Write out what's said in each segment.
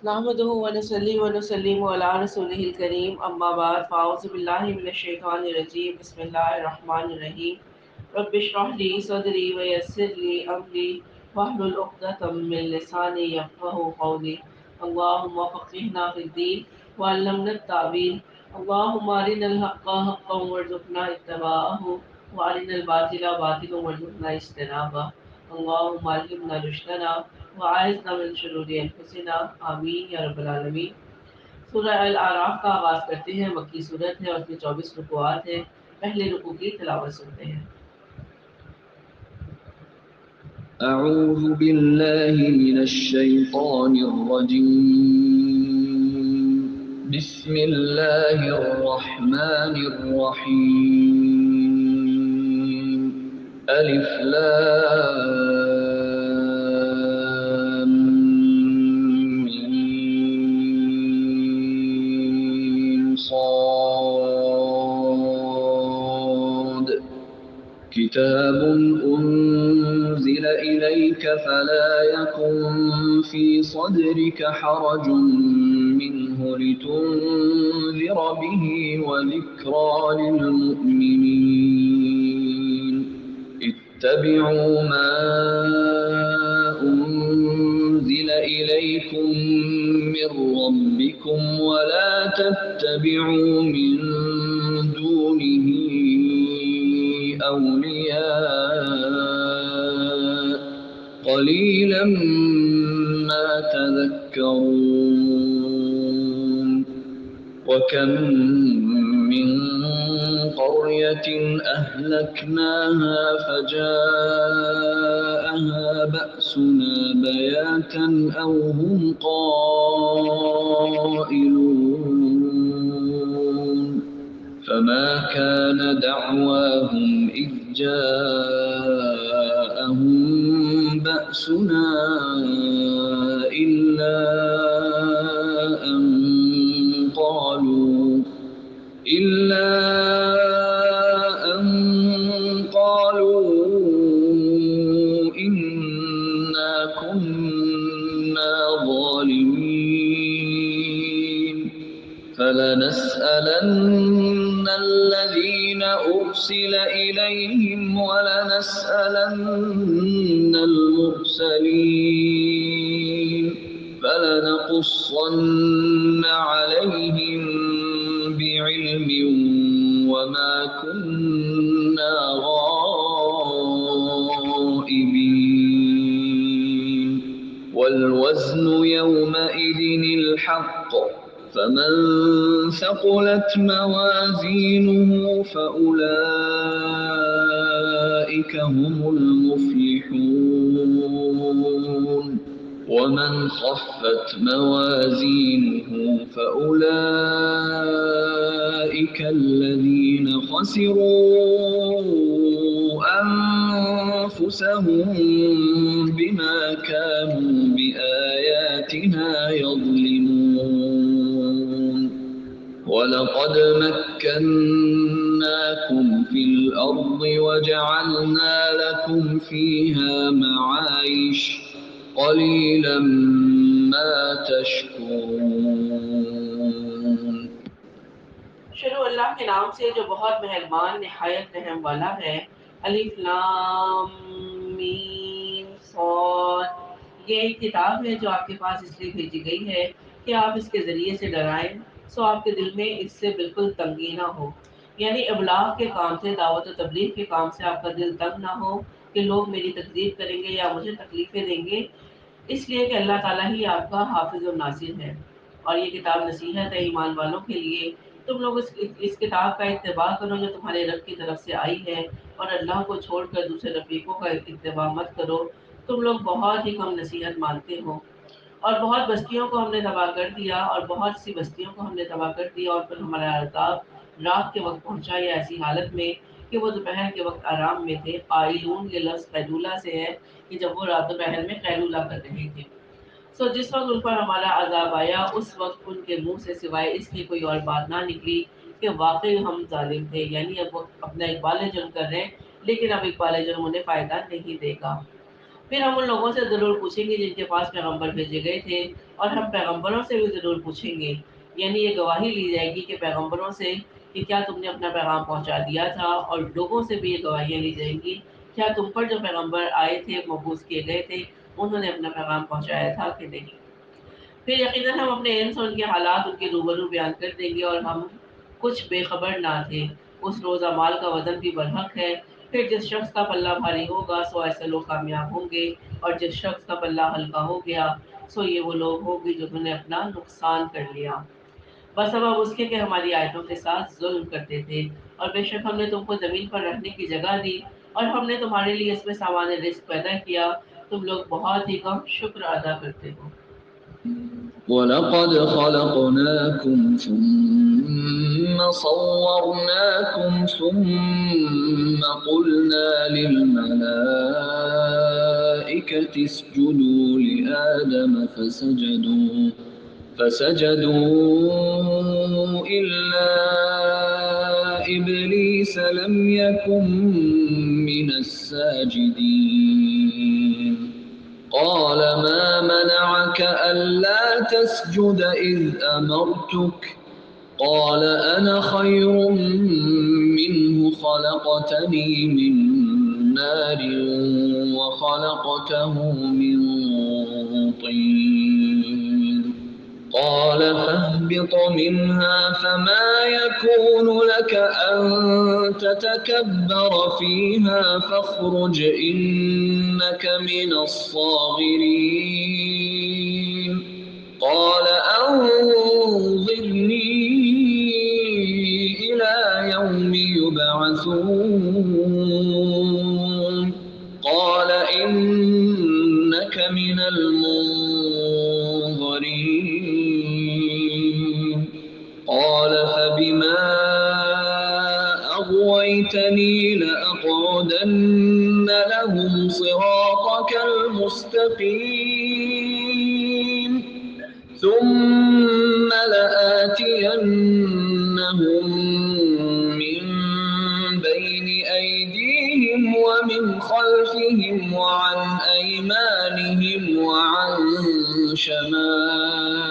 نحمده ونصلي ونسلم على رسوله الكريم اما بعد فاعوذ بالله من الشیطان الرجیم بسم اللہ الرحمن الرحیم رب اشرح لي صدري ويسر لي امري واحلل عقدة من لساني يفقهوا قولي اللهم فقهنا في الدين وعلمنا التاويل اللهم ارنا الحق حقا وارزقنا اتباعه وارنا الباطل باطلا وارزقنا اجتنابه اللهم علمنا رشدنا وعائذنا من شرور انفسنا آمین یا رب العالمین۔ سورہ الاعراف کا آغاز کرتے ہیں۔ مکی صورت ہے اور اس میں 24 رکوعات ہیں۔ پہلے رکوع کی تلاوت سنتے ہیں۔ اعوذ باللہ من الشیطان الرجیم بسم اللہ الرحمن الرحیم الف لام میم صاد کتاب أنزل إليك فلا يكن في صدرك حرج منه لتنذر به وذكرى للمؤمنين اتبعوا ما أنزل إليكم من ربكم ولا تتبعوا من دونه أولياء قليلا ما تذكرون وكم من قرية أهلكناها فجاءها بأسنا بياتا أو هم قائلون فما كان دعواهم إذ جاءهم بأسنا إلا أن قالوا إنا كنا ظالمين فلنسألن الذين أرسل إليهم ولنسألن المرسلين فلنقصن عليهم بعلم وما كنا غائبين والوزن يومئذ الحق فمن ثقلت موازينه فأولئك هم المفلحون ومن خفت موازينه فأولئك الذين خسروا أنفسهم بما كانوا بآياتنا يظلمون وَلَقَدْ مَكَّنَّاكُمْ فِي الْأَرْضِ وَجَعَلْنَا لَكُمْ فِيهَا مَعَايِشَ قَلِيلًا مَا تَشْكُرُونَ۔ شروع اللہ کے نام سے جو بہت مہربان نہایت رحم والا ہے۔ الف لام میم صاد۔ یہ ایک کتاب ہے جو آپ کے پاس اس لیے بھیجی گئی ہے کہ آپ اس کے ذریعے سے ڈرائیں سو آپ کے دل میں اس سے بالکل تنگی نہ ہو، یعنی ابلاغ کے کام سے، دعوت و تبلیغ کے کام سے آپ کا دل تنگ نہ ہو کہ لوگ میری تکذیب کریں گے یا مجھے تکلیفیں دیں گے، اس لیے کہ اللہ تعالیٰ ہی آپ کا حافظ و ناصر ہے۔ اور یہ کتاب نصیحت ہے ایمان والوں کے لیے۔ تم لوگ اس کتاب کا اتباع کرو جو تمہارے رب کی طرف سے آئی ہے، اور اللہ کو چھوڑ کر دوسرے رفیقوں کا اتباع مت کرو، تم لوگ بہت ہی کم نصیحت مانتے ہو۔ اور بہت بستیوں کو ہم نے تباہ کر دیا، اور بہت سی بستیوں کو ہم نے تباہ کر دیا، اور پھر ہمارا عذاب رات کے وقت پہنچا یا ایسی حالت میں کہ وہ دوپہر کے وقت آرام میں تھے۔ قائلون یہ لفظ قیلولہ سے ہے کہ جب وہ رات دوپہر میں قیلولہ کر رہے تھے۔ جس وقت ان پر ہمارا عذاب آیا اس وقت ان کے منہ سے سوائے اس کی کوئی اور بات نہ نکلی کہ واقعی ہم ظالم تھے، یعنی اب وہ اپنا اقبال جرم کر رہے ہیں، لیکن اب اقبال جرم انہیں فائدہ نہیں دے گا۔ پھر ہم ان لوگوں سے ضرور پوچھیں گے جن کے پاس پیغمبر بھیجے گئے تھے، اور ہم پیغمبروں سے بھی ضرور پوچھیں گے، یعنی یہ گواہی لی جائے گی کہ پیغمبروں سے کہ کیا تم نے اپنا پیغام پہنچا دیا تھا، اور لوگوں سے بھی یہ گواہیاں لی جائیں گی کیا تم پر جو پیغمبر آئے تھے مبعوث کیے گئے تھے انہوں نے اپنا پیغام پہنچایا تھا کہ نہیں۔ پھر یقیناً ہم اپنے علم سے ان کے حالات ان کے روبرو بیان کر دیں گے، اور ہم کچھ بے خبر نہ تھے۔ اس روز اعمال کا وزن بھی برحق ہے، پھر جس شخص کا پلہ بھاری ہوگا سو ایسے لوگ کامیاب ہوں گے، اور جس شخص کا پلہ ہلکا ہو گیا سو یہ وہ لوگ ہوں گے جنہوں نے اپنا نقصان کر لیا۔ بس اب اس کے کہ ہماری آیتوں کے ساتھ ظلم کرتے تھے، اور بے شک ہم نے تم کو زمین پر رہنے کی جگہ دی، اور ہم نے تمہارے لیے اس میں سامان رزق پیدا کیا، تم لوگ بہت ہی کم شکر ادا کرتے ہو۔ وَلَقَدْ خَلَقْنَاكُمْ ثُمَّ صَوَّرْنَاكُمْ ثُمَّ قُلْنَا لِلْمَلَائِكَةِ اسْجُدُوا لِآدَمَ فسجدوا إلا إبليس لم يكن من الساجدين قال ما منعك ألا تسجد إذ أمرتك قال أنا خير منه خلقتني من نار وخلقته من طين قال فاهبط منها فما يكون لك أن تتكبر فيها فاخرج إنك من الصاغرين قال أنظرني إلى يوم يبعثون قال إنك من المنظرين قال فبما أغويتني لأقعدن لهم صراطك المستقيم ثم لآتينهم من بين أيديهم ومن خلفهم وعن أيمانهم وعن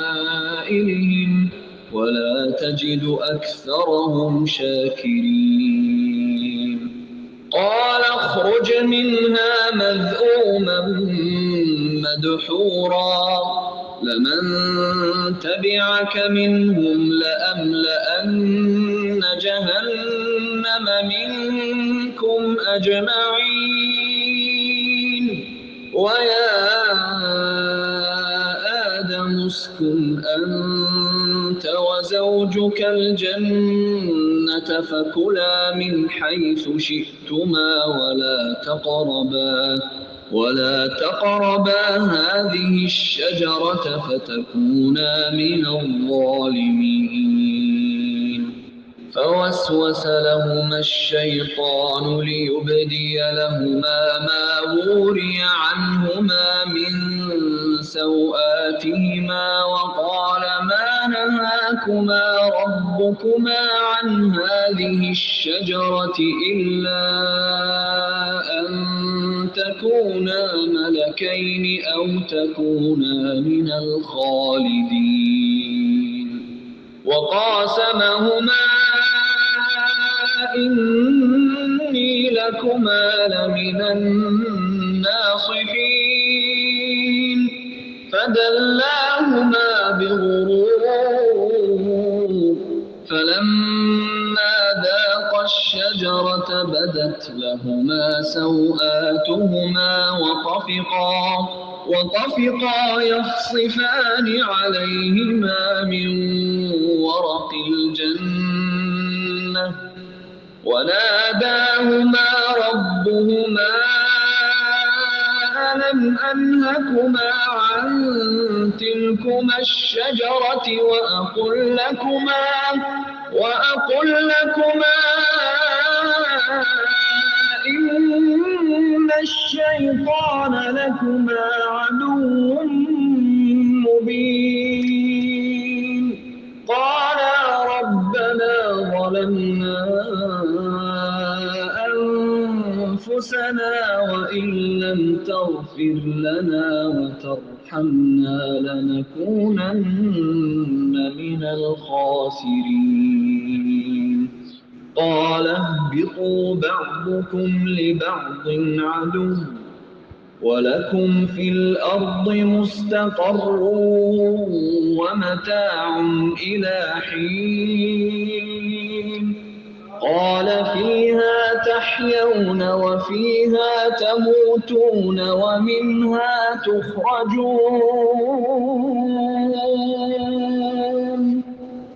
شمائلهم ولا تجد أكثرهم شاكرين قال اخرج منها مذءوما مدحورا لمن تبعك منهم لأملأن جهنم منكم أجمعين ويا آدم اسكن أنت وزوجك الجنة فكلا من حيث شئتما ولا تقربا هذه الشجرة فتكونا من الظالمين فوسوس لهما الشيطان ليبدي لهما ما وري عنهما من سوآتهما وقال ما نهاكما ربكما عن هذه الشجرة إلا أن تكونا ملكين أو تكونا من الخالدين وقاسمهما إني لكما لمن الناصحين فدلاهما بغرور فلما ذاقا الشجرة بدت لهما سوآتهما وطفقا يخصفان عليهما من ورق الجنة وناداهما ربهما ألم أنهكما عن تلكما الشجرة وأقل لكما إن الشيطان لكما عدو مبين قالا ربنا ظلمنا أنفسنا وإن لم تغفر تغفر لنا وترحمنا لنكونن من الخاسرين قال اهبطوا بعضكم لبعض عدو ولكم في الأرض مستقر ومتاع إلى حين قال فيها تحيون وفيها تموتون ومنها تخرجون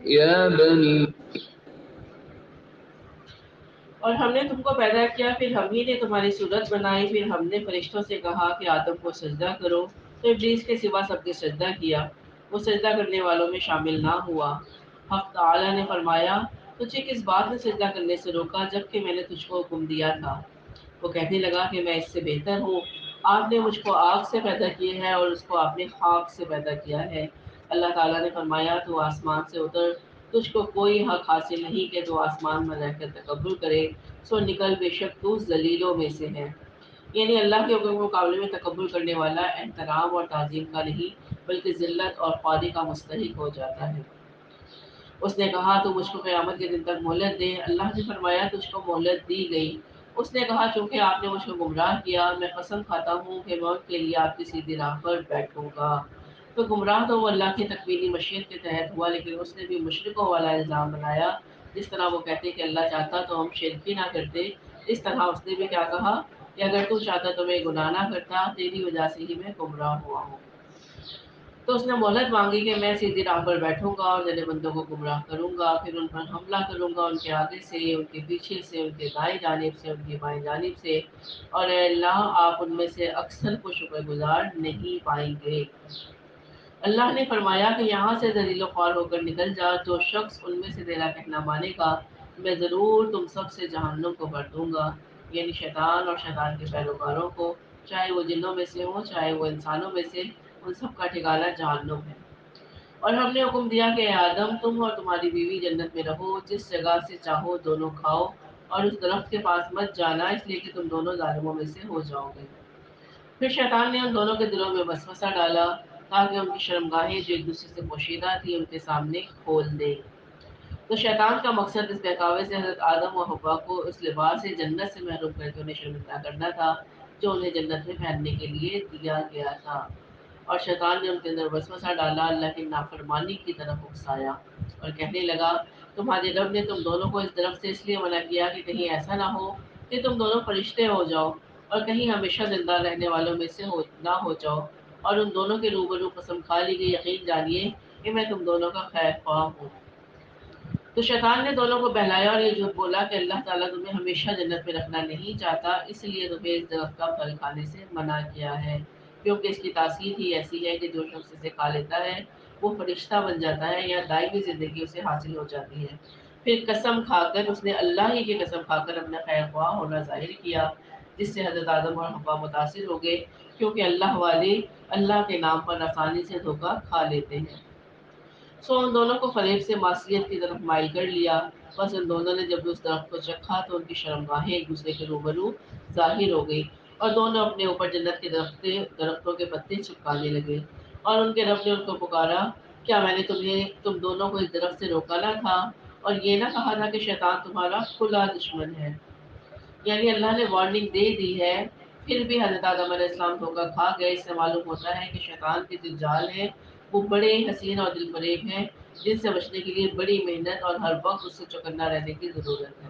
يا بني اور ہم نے تم کو پیدا کیا، پھر ہم ہی نے تمہاری صورت بنائی، پھر ہم نے فرشتوں سے کہا کہ آدم کو سجدہ کرو، تو ابلیس کے سوا سب نے سجدہ کیا، وہ سجدہ کرنے والوں میں شامل نہ ہوا۔ حق تعالی نے فرمایا تجھے کس بات نے سجدہ کرنے سے روکا جبکہ میں نے تجھ کو حکم دیا تھا؟ وہ کہنے لگا کہ میں اس سے بہتر ہوں، آپ نے مجھ کو آگ سے پیدا کیا ہے اور اس کو آپ نے خاک سے پیدا کیا ہے۔ اللہ تعالیٰ نے فرمایا تو آسمان سے اتر، تجھ کو کوئی حق حاصل نہیں کہ تو آسمان میں رہ کر تکبر کرے، سو نکل، بے شک تو ذلیلوں میں سے ہے۔ یعنی اللہ کے حکم کے مقابلے میں تکبر کرنے والا احترام اور تعظیم کا نہیں بلکہ ذلت اور خواری کا مستحق ہو جاتا ہے۔ اس نے کہا تو مجھ کو قیامت کے دن تک مہلت دے، اللہ نے فرمایا تجھ کو مہلت دی گئی۔ اس نے کہا چونکہ آپ نے مجھ کو گمراہ کیا، میں قسم کھاتا ہوں کہ میں ان کے لیے آپ کی سیدھی راہ پر بیٹھوں گا۔ تو گمراہ تو وہ اللہ کی تکوینی مشیت کے تحت ہوا، لیکن اس نے بھی مشرکوں والا الزام بنایا، جس طرح وہ کہتے کہ اللہ چاہتا تو ہم شرک ہی نہ کرتے، اس طرح اس نے بھی کیا کہا کہ اگر تو چاہتا تو میں گناہ نہ کرتا، تیری وجہ سے ہی میں گمراہ ہوا ہوں۔ تو اس نے مہلت مانگی کہ میں سیدھی راہ پر بیٹھوں گا اور میرے بندوں کو گمراہ کروں گا، پھر ان پر حملہ کروں گا، ان کے آگے سے، ان کے پیچھے سے، ان کے دائیں جانب سے، ان کی بائیں جانب سے، اور اے اللہ آپ ان میں سے اکثر کو شکر گزار نہیں پائیں گے۔ اللہ نے فرمایا کہ یہاں سے ذلیل و خوار ہو کر نکل جا، جو شخص ان میں سے تیرا کہنا مانے گا میں ضرور تم سب سے جہنم کو بھر دوں گا، یعنی شیطان اور شیطان کے پیروکاروں کو، چاہے وہ جنوں میں سے ہوں چاہے وہ انسانوں میں سے، ان سب کا ٹھکانہ جہنم ہے۔ اور ہم نے حکم دیا کہ اے آدم تم اور تمہاری بیوی جنت میں رہو، جس جگہ سے چاہو دونوں کھاؤ، اور اس درخت کے پاس مت جانا، اس لیے کہ تم دونوں ظالموں میں سے ہو جاؤ گے۔ پھر شیطان نے ان دونوں کے دلوں میں وسوسہ ڈالا تاکہ ان کی شرمگاہیں جو ایک دوسرے سے پوشیدہ تھی ان کے سامنے کھول دے۔ تو شیطان کا مقصد اس بہکاوے سے حضرت آدم و حوا کو اس لباس سے جنت سے محروم کر کے انہیں شرمندہ کرنا تھا جو انہیں جنت میں پہننے کے لیے دیا گیا تھا، اور شیطان نے ان کے اندر وسوسہ ڈالا، اللہ کی نافرمانی کی طرف اکسایا اور کہنے لگا تمہارے رب نے تم دونوں کو اس درخت سے اس لیے منع کیا کہ کہیں ایسا نہ ہو کہ تم دونوں فرشتے ہو جاؤ اور کہیں ہمیشہ زندہ رہنے والوں میں سے نہ ہو جاؤ، اور ان دونوں کے روبرو قسم کھا لی کہ یقین جانیے کہ میں تم دونوں کا خیر خواہ ہوں۔ تو شیطان نے دونوں کو بہلایا اور یہ جھوٹ بولا کہ اللہ تعالیٰ تمہیں ہمیشہ جنت میں رکھنا نہیں چاہتا، اس لیے تمہیں اس درخت کا پھل کھانے سے منع کیا ہے، کیونکہ اس کی تاثیر ہی ایسی ہے کہ جو شخص اسے کھا لیتا ہے وہ فرشتہ بن جاتا ہے یا دائمی زندگی اسے حاصل ہو جاتی ہے۔ پھر قسم کھا کر اس نے اللہ ہی کی قسم کھا کر اپنا خیر خواہ ہونا ظاہر کیا، جس سے حضرت آدم اور حوا متاثر ہو گئے، کیونکہ اللہ والے اللہ کے نام پر آسانی سے دھوکہ کھا لیتے ہیں۔ سو ان دونوں کو فریب سے معصیت کی طرف مائل کر لیا، بس ان دونوں نے جب اس درخت کو چکھا تو ان کی شرمگاہیں ایک دوسرے کے روبرو ظاہر ہو گئی، اور دونوں اپنے اوپر جنت کے درختوں کے پتے چپکانے لگے، اور ان کے رب نے ان کو پکارا کیا میں نے تم دونوں کو اس درخت سے روکا نہ تھا اور یہ نہ کہا تھا کہ شیطان تمہارا کھلا دشمن ہے؟ یعنی اللہ نے وارننگ دے دی ہے، پھر بھی حضرت آدم علیہ السلام دھوکہ کھا گئے۔ اس سے معلوم ہوتا ہے کہ شیطان کے جو جال ہیں وہ بڑے حسین اور دل فریب ہیں، جن سے بچنے کے لیے بڑی محنت اور ہر وقت اس سے چوکنا رہنے کی ضرورت ہے۔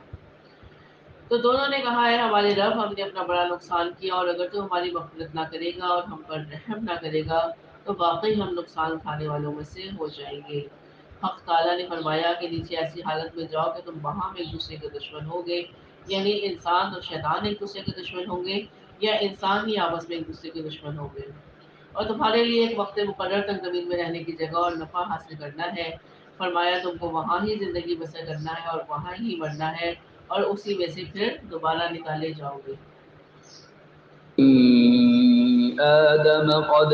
تو دونوں نے کہا ہے ہمارے رب ہم نے اپنا بڑا نقصان کیا، اور اگر تو ہماری مغفرت نہ کرے گا اور ہم پر رحم نہ کرے گا تو واقعی ہم نقصان اٹھانے والوں میں سے ہو جائیں گے۔ حق تعالیٰ نے فرمایا کہ نیچے ایسی حالت میں جاؤ کہ تم وہاں میں ایک دوسرے کے دشمن ہوگے، یعنی انسان اور شیطان ایک دوسرے کے دشمن ہوں گے یا انسان ہی آپس میں ایک دوسرے کے دشمن ہوں گے، اور تمہارے لیے ایک وقت مقرر تک زمین میں رہنے کی جگہ اور نفع حاصل کرنا ہے۔ فرمایا تم کو وہاں ہی زندگی بسر کرنا ہے اور وہاں ہی مرنا ہے، اور اسی میں سے پھر دوبارہ نکالے جاؤ گے۔ آدم قد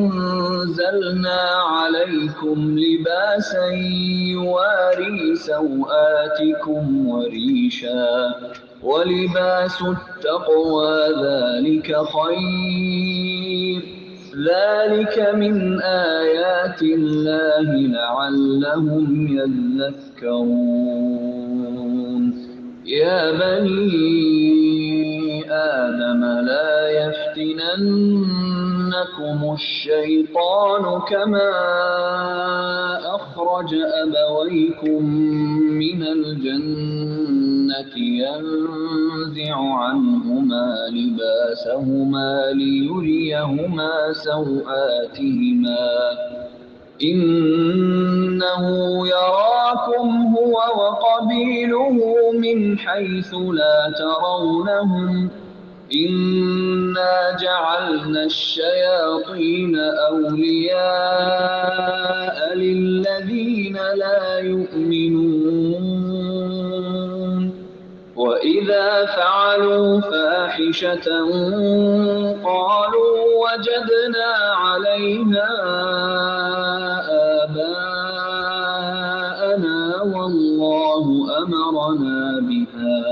أنزلنا عليكم لباسا يواري سوآتكم وريشا ولباس التقوى ذلك خير ذلك من آيات الله لعلهم يذكرون يا بني آدم لا يفتننكم الشيطان كما أخرج أبويكم من الجنة ينزع عنهما لباسهما ليريهما سوآتهما إنه يراكم هو وقبيله من حيث لا ترونهم إنا جعلنا الشياطين أولياء للذين لا يؤمنون وإذا فعلوا فاحشة قالوا وجدنا عليها آباءنا والله أمرنا بها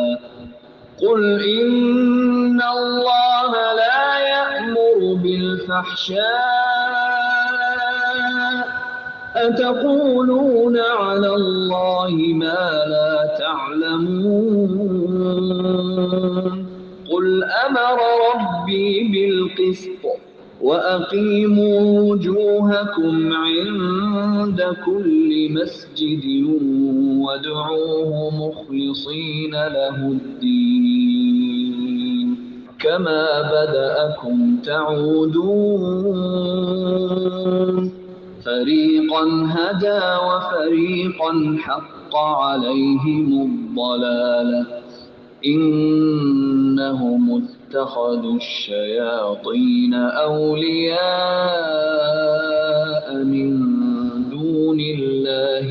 قل إن الله لا يأمر بالفحشاء أتقولون على الله ما لا تعلمون قل أمر ربي بالقسط وأقيموا وجوهكم عند كل مسجد وادعوه مخلصين له الدين كما بدأكم تعودون فريقا هدى وفريقا حق عليهم الضلالة إنهم اتخذوا الشياطين أولياء من دون الله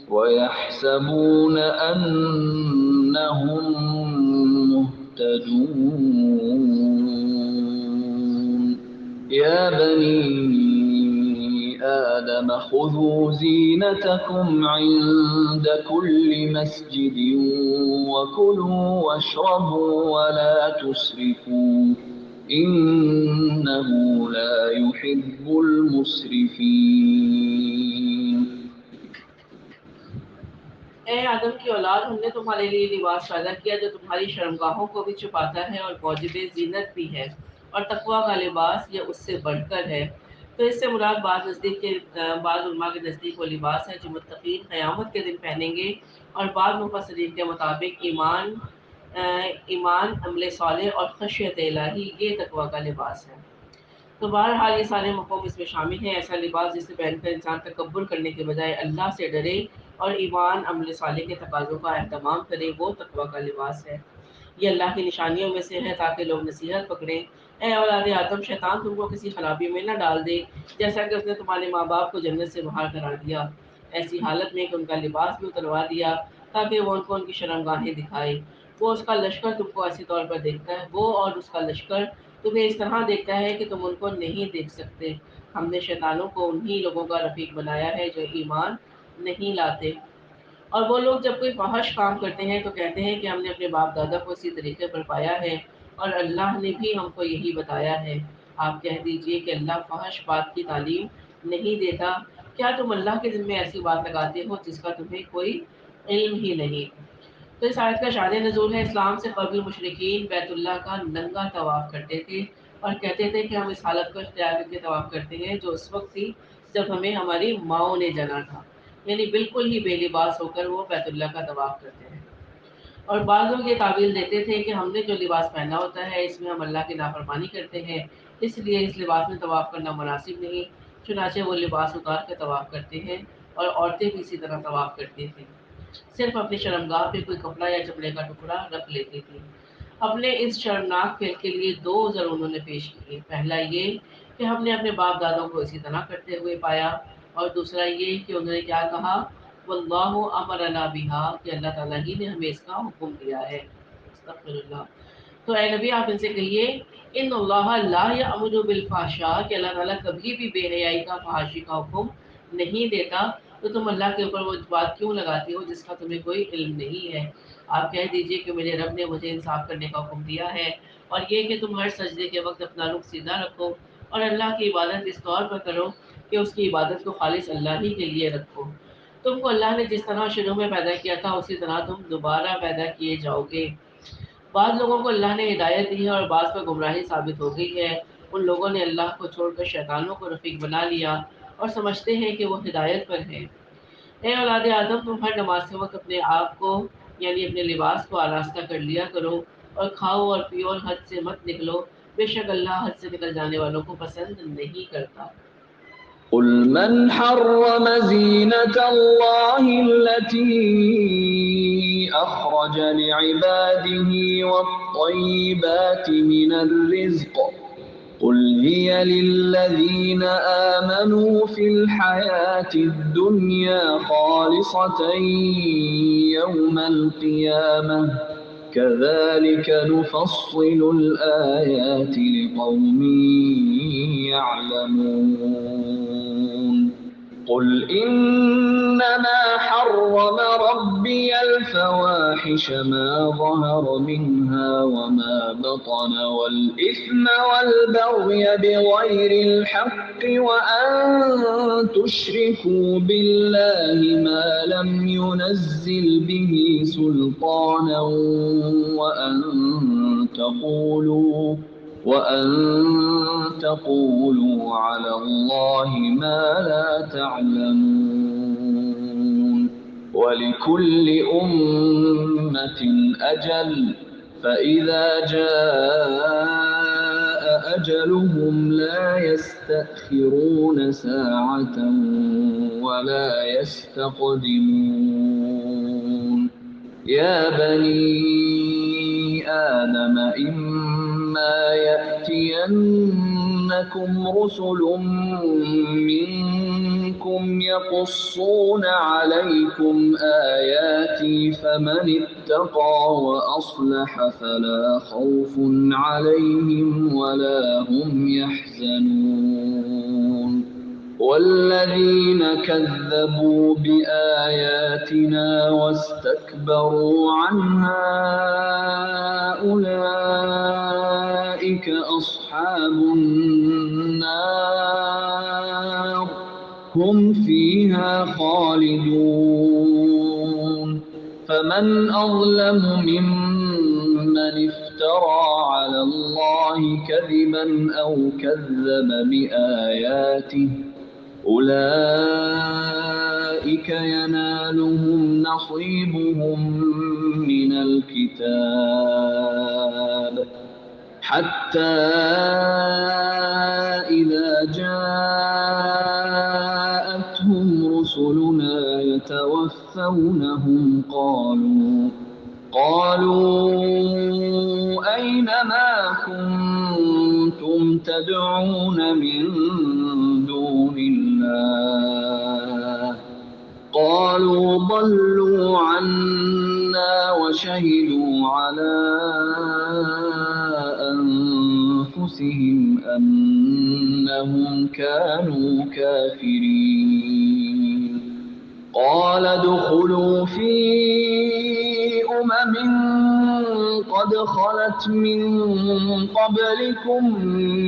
ويحسبون أنهم مهتدون يا بني آدم خذوا زينتكم عند كل مسجد وكلوا واشربوا ولا تسرفوا إنه لا يحب المسرفين اے آدم کی اولاد، ہم نے تمہارے لیے لباس پیدا کیا جو تمہاری شرمگاہوں کو بھی چھپاتا ہے اور موجب زینت بھی ہے، اور تقویٰ کا لباس یہ اس سے بڑھ کر ہے۔ تو اس سے مراد بعض علماء کے نزدیک وہ لباس ہے جو متقین قیامت کے دن پہنیں گے، اور بعض مفسرین کے مطابق ایمان، عمل صالح اور خشیت الہی یہ تقویٰ کا لباس ہے۔ تو بہرحال یہ سارے مفہوم اس میں شامل ہیں۔ ایسا لباس جسے پہن کر انسان تکبر کرنے کے بجائے اللہ سے ڈرے اور ایمان، عمل صالح کے تقاضوں کا اہتمام کرے، وہ تقویٰ کا لباس ہے۔ یہ اللہ کی نشانیوں میں سے ہے تاکہ لوگ نصیحت پکڑیں۔ اے اولاد آدم، شیطان تم کو کسی خرابی میں نہ ڈال دے جیسا کہ اس نے تمہارے ماں باپ کو جنت سے باہر قرار دیا، ایسی حالت میں کہ ان کا لباس بھی اتروا دیا تاکہ وہ ان کو ان کی شرمگاہیں دکھائے۔ وہ اس کا لشکر تم کو ایسی طور پر دیکھتا ہے، وہ اور اس کا لشکر تمہیں اس طرح دیکھتا ہے کہ تم ان کو نہیں دیکھ سکتے۔ ہم نے شیطانوں کو انہی لوگوں کا رفیق بنایا ہے جو ایمان نہیں لاتے۔ اور وہ لوگ جب کوئی فحش کام کرتے ہیں تو کہتے ہیں کہ ہم نے اپنے باپ دادا کو اسی طریقے پر پایا ہے اور اللہ نے بھی ہم کو یہی بتایا ہے۔ آپ کہہ دیجئے کہ اللہ فحش بات کی تعلیم نہیں دیتا۔ کیا تم اللہ کے ذمے ایسی بات لگاتے ہو جس کا تمہیں کوئی علم ہی نہیں؟ تو اس آیت کا شان نزول ہے، اسلام سے قبل مشرکین بیت اللہ کا ننگا طواف کرتے تھے اور کہتے تھے کہ ہم اس حالت کو اختیار کر کے طواف کرتے ہیں جو اس وقت تھی جب ہمیں ہماری ماؤں نے جنا تھا، یعنی بالکل ہی بے لباس ہو کر وہ بیت اللہ کا طواف کرتے ہیں۔ اور بعض لوگ یہ تعویل دیتے تھے کہ ہم نے جو لباس پہنا ہوتا ہے اس میں ہم اللہ کی نافرمانی کرتے ہیں، اس لیے اس لباس میں طواف کرنا مناسب نہیں، چنانچہ وہ لباس اتار کے طواف کرتے ہیں، اور عورتیں بھی اسی طرح طواف کرتی تھیں، صرف اپنی شرمگاہ پہ کوئی کپڑا یا چمڑے کا ٹکڑا رکھ لیتی تھی۔ اپنے اس شرمناک فعل کے لیے دو عذر انہوں نے پیش کیے، پہلا یہ کہ ہم نے اپنے باپ دادوں کو اسی طرح کرتے ہوئے پایا، اور دوسرا یہ کہ انہوں نے کیا کہا، واللہ امرنا بہا، کہ اللہ تعالیٰ ہی نے ہمیں اس کا حکم دیا ہے۔ استغفر اللہ۔ تو اے نبی آپ ان سے کہیے، ان اللہ لا یأمر بالفحشاء، کہ اللہ تعالیٰ کبھی بھی بے حیائی کا، فحاشی کا حکم نہیں دیتا، تو تم اللہ کے اوپر وہ بات کیوں لگاتے ہو جس کا تمہیں کوئی علم نہیں ہے؟ آپ کہہ دیجئے کہ میرے رب نے مجھے انصاف کرنے کا حکم دیا ہے، اور یہ کہ تم ہر سجدے کے وقت اپنا رخ سیدھا رکھو اور اللہ کی عبادت اس طور پر کرو کہ اس کی عبادت کو خالص اللہ ہی کے لیے رکھو۔ تم کو اللہ نے جس طرح شروع میں پیدا کیا تھا اسی طرح تم دوبارہ پیدا کیے جاؤ گے۔ بعض لوگوں کو اللہ نے ہدایت دی ہے اور بعض پر گمراہی ثابت ہو گئی ہے۔ ان لوگوں نے اللہ کو چھوڑ کر شیطانوں کو رفیق بنا لیا اور سمجھتے ہیں کہ وہ ہدایت پر ہیں۔ اے اولاد آدم، تم ہر نماز کے وقت اپنے آپ کو یعنی اپنے لباس کو آراستہ کر لیا کرو اور کھاؤ اور پیو اور حد سے مت نکلو، بے شک اللہ حد سے نکل جانے والوں کو پسند نہیں کرتا۔ قل من حرم زينة الله التي أخرج لعباده والطيبات من الرزق قل هي للذين آمنوا في الحياة الدنيا خالصة يوم القيامة كذلك نفصل الآيات لقوم يعلمون قل إنما حرم ربي الفواحش ما ظهر منها وما بطن والإثم والبغي بغير الحق وأن تشركوا بالله ما لم ينزل به سلطانا وأن تقولوا على الله ما لا تعلمون ولكل أمة أجل فإذا جاء أجلهم لا يستأخرون ساعة ولا يستقدمون يا بني آدم إما يأتينكم رسل منكم يقصون عليكم آياتي فمن اتقى وأصلح فلا خوف عليهم ولا هم يحزنون والذين كذبوا بآياتنا واستكبروا عنها أولئك أصحاب النار هم فيها خالدون فمن أظلم ممن افترى على الله كذبا أو كذب بآياته أولئك ينالهم نصيبهم من الكتاب حتى إذا جاءتهم رسلنا يتوفونهم قالوا أين ما كنتم تدعون من دون الله قالوا ضلوا عنا وشهدوا على أنفسهم أنهم كانوا كافرين قال ادخلوا في قد خلت من قبلكم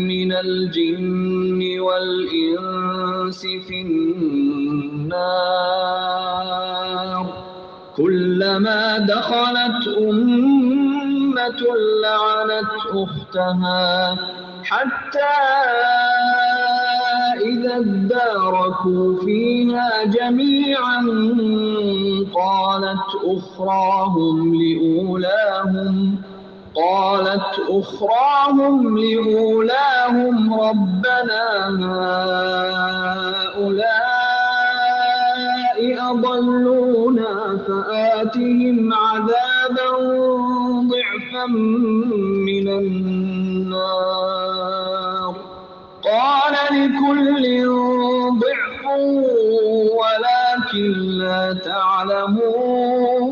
من الجن والإنس في النار كلما دخلت أمة لعنت أختها حتى إذا اداركوا فيها جميعا قالت أخراهم لأولاهم ربنا هؤلاء أضلونا فآتهم عذابا ضعفا من النار قال لكل ضعف ولكن لا تعلمون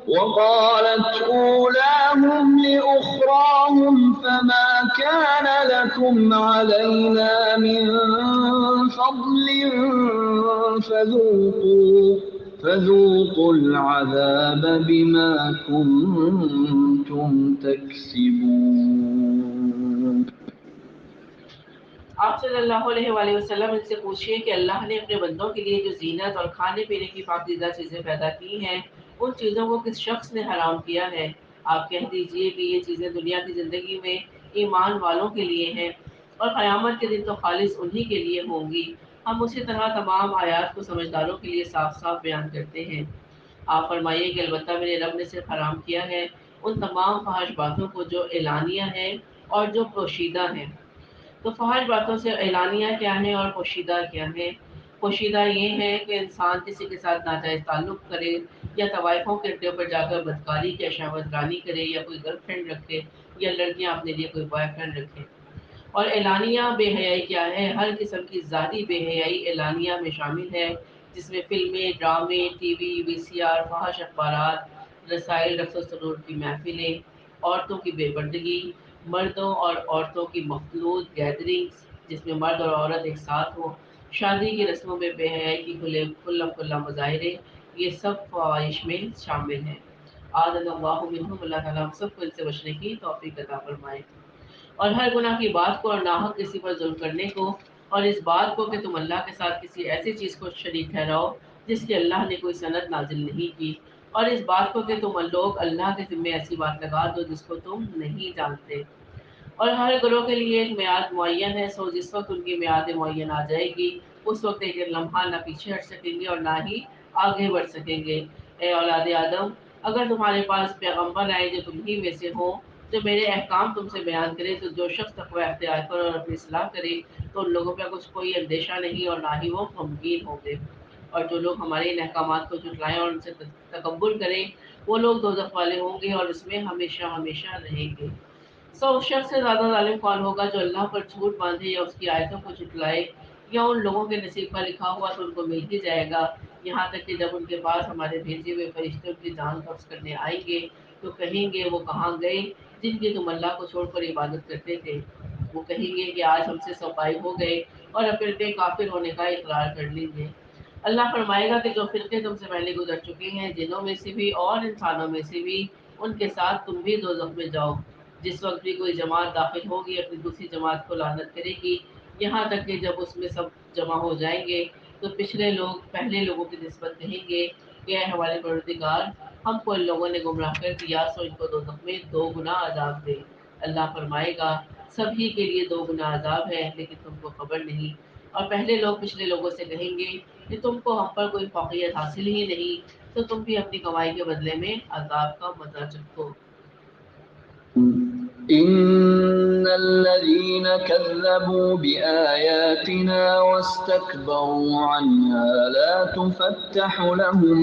وقالت أولاهم لأخراهم فما كان لكم علينا من فضل فذوقوا العذاب بما كنتم تكسبون۔ آپ صلی اللہ علیہ وآلہ وسلم ان سے پوچھیے کہ اللہ نے اپنے بندوں کے لیے جو زینت اور کھانے پینے کی پاکیزہ چیزیں پیدا کی ہیں ان چیزوں کو کس شخص نے حرام کیا ہے؟ آپ کہہ دیجئے کہ یہ چیزیں دنیا کی زندگی میں ایمان والوں کے لیے ہیں اور قیامت کے دن تو خالص انہی کے لیے ہوں گی۔ ہم اسی طرح تمام آیات کو سمجھداروں کے لیے صاف صاف بیان کرتے ہیں۔ آپ فرمائیے کہ البتہ میرے رب نے صرف حرام کیا ہے ان تمام فحش باتوں کو جو اعلانیہ ہیں اور جو پوشیدہ ہیں۔ تو فحش باتوں سے اعلانیہ کیا ہے اور پوشیدہ کیا ہے؟ پوشیدہ یہ ہے کہ انسان کسی کے ساتھ ناجائز تعلق کرے یا طوائفوں کے اڈے پر جا کر بدکاری یا شہوت رانی کرے یا کوئی گرل فرینڈ رکھے یا لڑکیاں اپنے لیے کوئی بوائے فرینڈ رکھے۔ اور اعلانیہ بے حیائی کیا ہے؟ ہر قسم کی ذاتی بے حیائی اعلانیہ میں شامل ہے، جس میں فلمیں، ڈرامے، ٹی وی، وی سی آر، فحش اخبارات، رسائل، رقص و سرور کی محفلیں، عورتوں کی بے پردگی، مردوں اور عورتوں کی مخلوط گیدرنگز جس میں مرد اور عورت ایک ساتھ ہو، شادی کی رسموں میں بے حیائی کی کھلم مظاہرے، یہ سب فواہش میں شامل ہیں۔ آدن اللہ منہم، اللہ تعالیٰ ہم سب کو ان سے بچنے کی توفیق عطا فرمائے۔ اور ہر گناہ کی بات کو اور ناحق کسی پر ظلم کرنے کو، اور اس بات کو کہ تم اللہ کے ساتھ کسی ایسی چیز کو شریک ٹھہراؤ جس کی اللہ نے کوئی سند نازل نہیں کی، اور اس بات کو کہ تم لوگ اللہ کے ذمے ایسی بات لگا دو جس کو تم نہیں جانتے۔ اور ہر گروہ کے لیے ایک میعاد معین ہے، سو جس وقت ان کی میعاد معین آ جائے گی اس وقت ایک لمحہ نہ پیچھے ہٹ سکیں گے اور نہ ہی آگے بڑھ سکیں گے۔ اے اولاد آدم، اگر تمہارے پاس پیغمبر آئے جو تم ہی میں سے ہوں، جو میرے احکام تم سے بیان کرے، تو جو شخص تقوی اختیار کرے اور اپنی اصلاح کرے تو ان لوگوں پہ کچھ کوئی اندیشہ نہیں اور نہ ہی وہ غمگین ہوں گے۔ اور جو لوگ ہمارے ان احکامات کو جھٹلائیں اور ان سے تکبر کریں وہ لوگ دوزخ والے ہوں گے اور اس میں ہمیشہ ہمیشہ رہیں گے۔ سو اس شخص سے زیادہ ظالم کون ہوگا جو اللہ پر جھوٹ باندھے یا اس کی آیتوں کو جھٹلائے؟ یا ان لوگوں کے نصیب کا لکھا ہوا تو ان کو مل ہی جائے گا، یہاں تک کہ جب ان کے پاس ہمارے بھیجے ہوئے فرشتے ان کی جان قبض کرنے آئیں گے تو کہیں گے وہ کہاں گئے جن کی تم اللہ کو چھوڑ کر عبادت کرتے تھے؟ وہ کہیں گے کہ آج ہم سے صفائی ہو گئے اور اپنے کافر ہونے کا اقرار کر لیں گے۔ اللہ فرمائے گا کہ جو فرقے تم سے پہلے گزر چکے ہیں جنوں میں سے بھی اور انسانوں میں سے بھی، ان کے ساتھ تم بھی دوزخ میں جاؤ۔ جس وقت بھی کوئی جماعت داخل ہوگی اپنی دوسری جماعت کو لعنت کرے گی، یہاں تک کہ جب اس میں سب جمع ہو جائیں گے تو پچھلے لوگ پہلے لوگوں کی نسبت کہیں گے کہ اے ہمارے پروردگار، ہم کو ان لوگوں نے گمراہ کر دیا، سو ان کو دوزخ میں 2 گنا عذاب دے۔ اللہ فرمائے گا سبھی کے لیے 2 گنا عذاب ہے لیکن تم کو خبر نہیں۔ اور پہلے لوگ پچھلے لوگوں سے کہیں گے کہ تم کو ہم پر کوئی فوقیت حاصل ہی نہیں، تو تم بھی اپنی کمائی کے بدلے میں عذاب کا مزہ چکھو۔ إن الذين كذبوا بآياتنا واستكبروا عنها لا تفتح لهم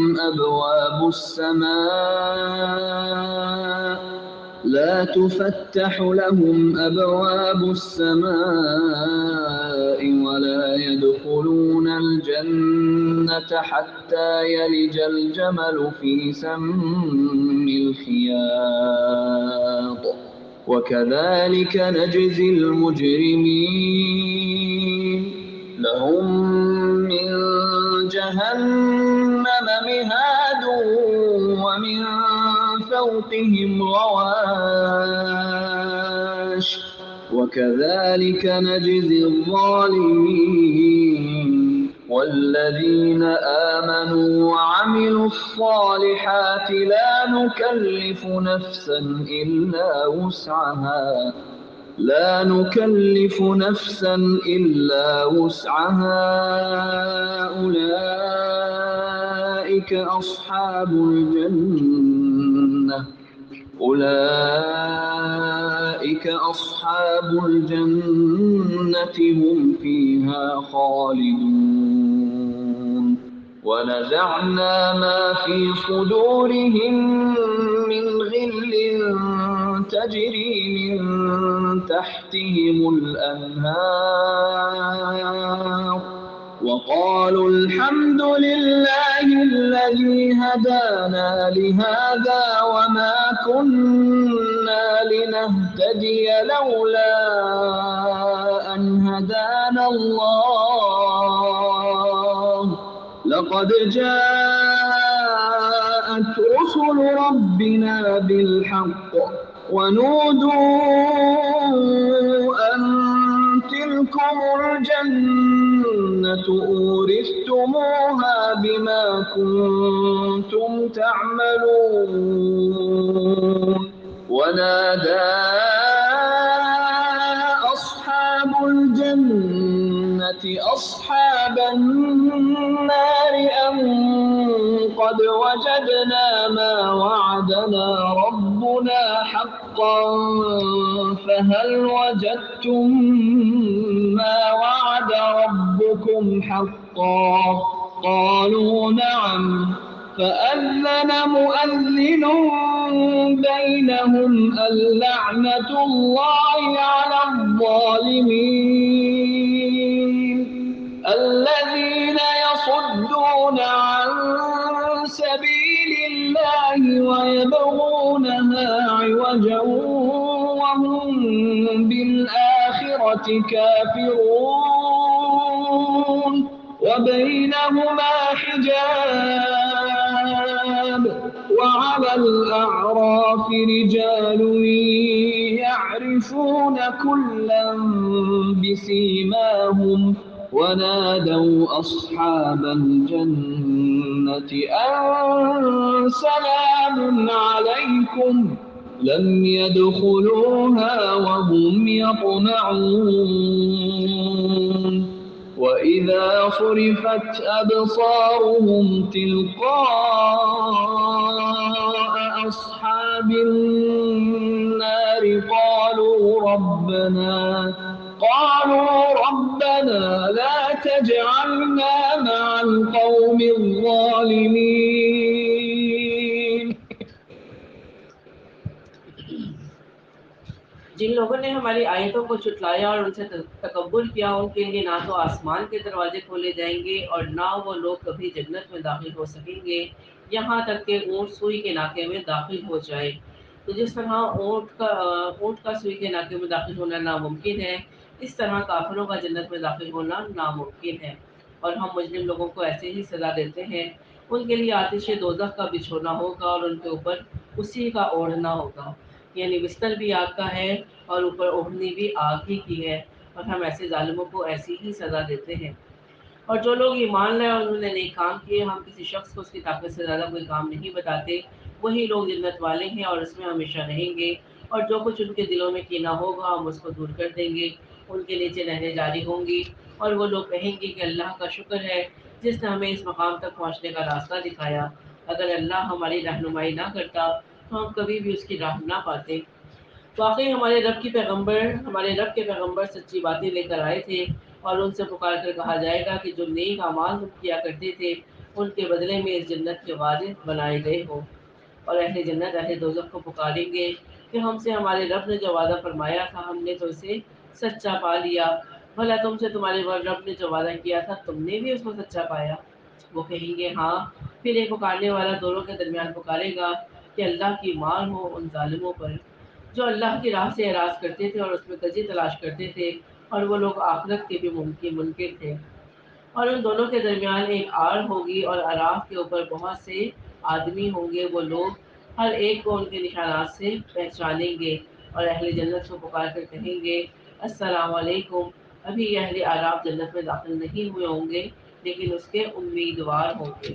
أبواب السماء ولا يدخلون الجنة حتى يلج الجمل في سم الخياط وكذلك نجزي المجرمين لهم من جهنم مهاد ومن فوقهم غواش وكذلك نجزي الظالمين والذين آمنوا وعملوا الصالحات لا نكلف نفسا إلا وسعها أولئك أصحاب الجنة هم فيها خالدون ونزعنا ما في صدورهم من غل تجري من تحتهم الأنهار وقالوا الحمد لله الذي هدانا لهذا وما كنا لنهتدي لولا أن هدانا الله لقد جاءت رسل ربنا بالحق ونودوا أن تلكم الجنة أورثتموها بما كنتم تعملون ونادى أصحاب الجنة أصحاب النار أن قد وجدنا ما وعدنا ربنا حقا فهل وجدتم ما وعد ربكم حقا قالوا نعم فأذن مؤذن بينهم اللعنة الله على الظالمين الذين يصدون عن سبيل الله ويبغونها عوجا وهم بالآخرة كافرون وبينهما حجاب وعلى الأعراف رجال يعرفون كلا بسيماهم ونادوا أصحاب الجنة أن سلام عليكم لم يدخلوها وهم يطمعون وإذا صرفت أبصارهم تلقاء أصحاب النار قالوا ربنا لا تجعلنا مع القوم الظالمين. جن لوگوں نے ہماری آیتوں کو جھٹلایا اور ان سے تکبر کیا ان کے لیے نہ تو آسمان کے دروازے کھولے جائیں گے اور نہ وہ لوگ کبھی جنت میں داخل ہو سکیں گے یہاں تک کہ اونٹ سوئی کے ناکے میں داخل ہو جائے. تو جس طرح اونٹ کا سوئی کے ناکے میں داخل ہونا ناممکن ہے اس طرح کافروں کا جنت میں داخل ہونا ناممکن ہے. اور ہم مجرم لوگوں کو ایسے ہی سزا دیتے ہیں. ان کے لیے آتش دوزخ کا بچھونا ہوگا اور ان کے اوپر اسی کا اوڑھنا ہوگا. یعنی بستر بھی آگ کا ہے اور اوپر اوڑھنی بھی آگ ہی کی ہے اور ہم ایسے ظالموں کو ایسی ہی سزا دیتے ہیں. اور جو لوگ ایمان لائے اور انہوں نے نیک کام کیے ہم کسی شخص کو اس کی طاقت سے زیادہ کوئی کام نہیں بتاتے وہی لوگ جنت والے ہیں اور اس میں ہمیشہ رہیں گے. اور جو کچھ ان کے دلوں میں کینہ ہوگا ہم اس کو دور کر دیں گے. ان کے نیچے نہریں جاری ہوں گی اور وہ لوگ کہیں گے کہ اللہ کا شکر ہے جس نے ہمیں اس مقام تک پہنچنے کا راستہ دکھایا. اگر اللہ ہماری رہنمائی نہ کرتا تو ہم کبھی بھی اس کی راہ نہ پاتے. واقعی ہمارے رب کے پیغمبر سچی باتیں لے کر آئے تھے اور ان سے پکار کر کہا جائے گا کہ جو نیک اعمال کیا کرتے تھے ان کے بدلے میں اس جنت کے وارث بنائے گئے ہو. اور اہل جنت اہل دوزخ کو پکاریں گے کہ ہم سے ہمارے رب نے جو وعدہ فرمایا تھا ہم نے تو اسے سچا پا لیا. بھلا تم سے تمہارے رب نے جو وعدہ کیا تھا تم نے بھی اس کو سچا پایا؟ وہ کہیں گے ہاں. پھر ایک پکارنے والا دونوں کے درمیان پکارے گا کہ اللہ کی مان ہو ان ظالموں پر جو اللہ کی راہ سے اعراض کرتے تھے اور اس میں کجی تلاش کرتے تھے اور وہ لوگ آخرت کے بھی منکر تھے. اور ان دونوں کے درمیان ایک آڑ ہوگی اور اعراف کے اوپر بہت سے آدمی ہوں گے. وہ لوگ ہر ایک کو ان کے نشانات سے پہچانیں گے اور اہل جنت کو پکار کر کہیں گے السلام علیکم. ابھی اہل اعراف جنت میں داخل نہیں ہوئے ہوں گے لیکن اس کے امیدوار ہوں گے.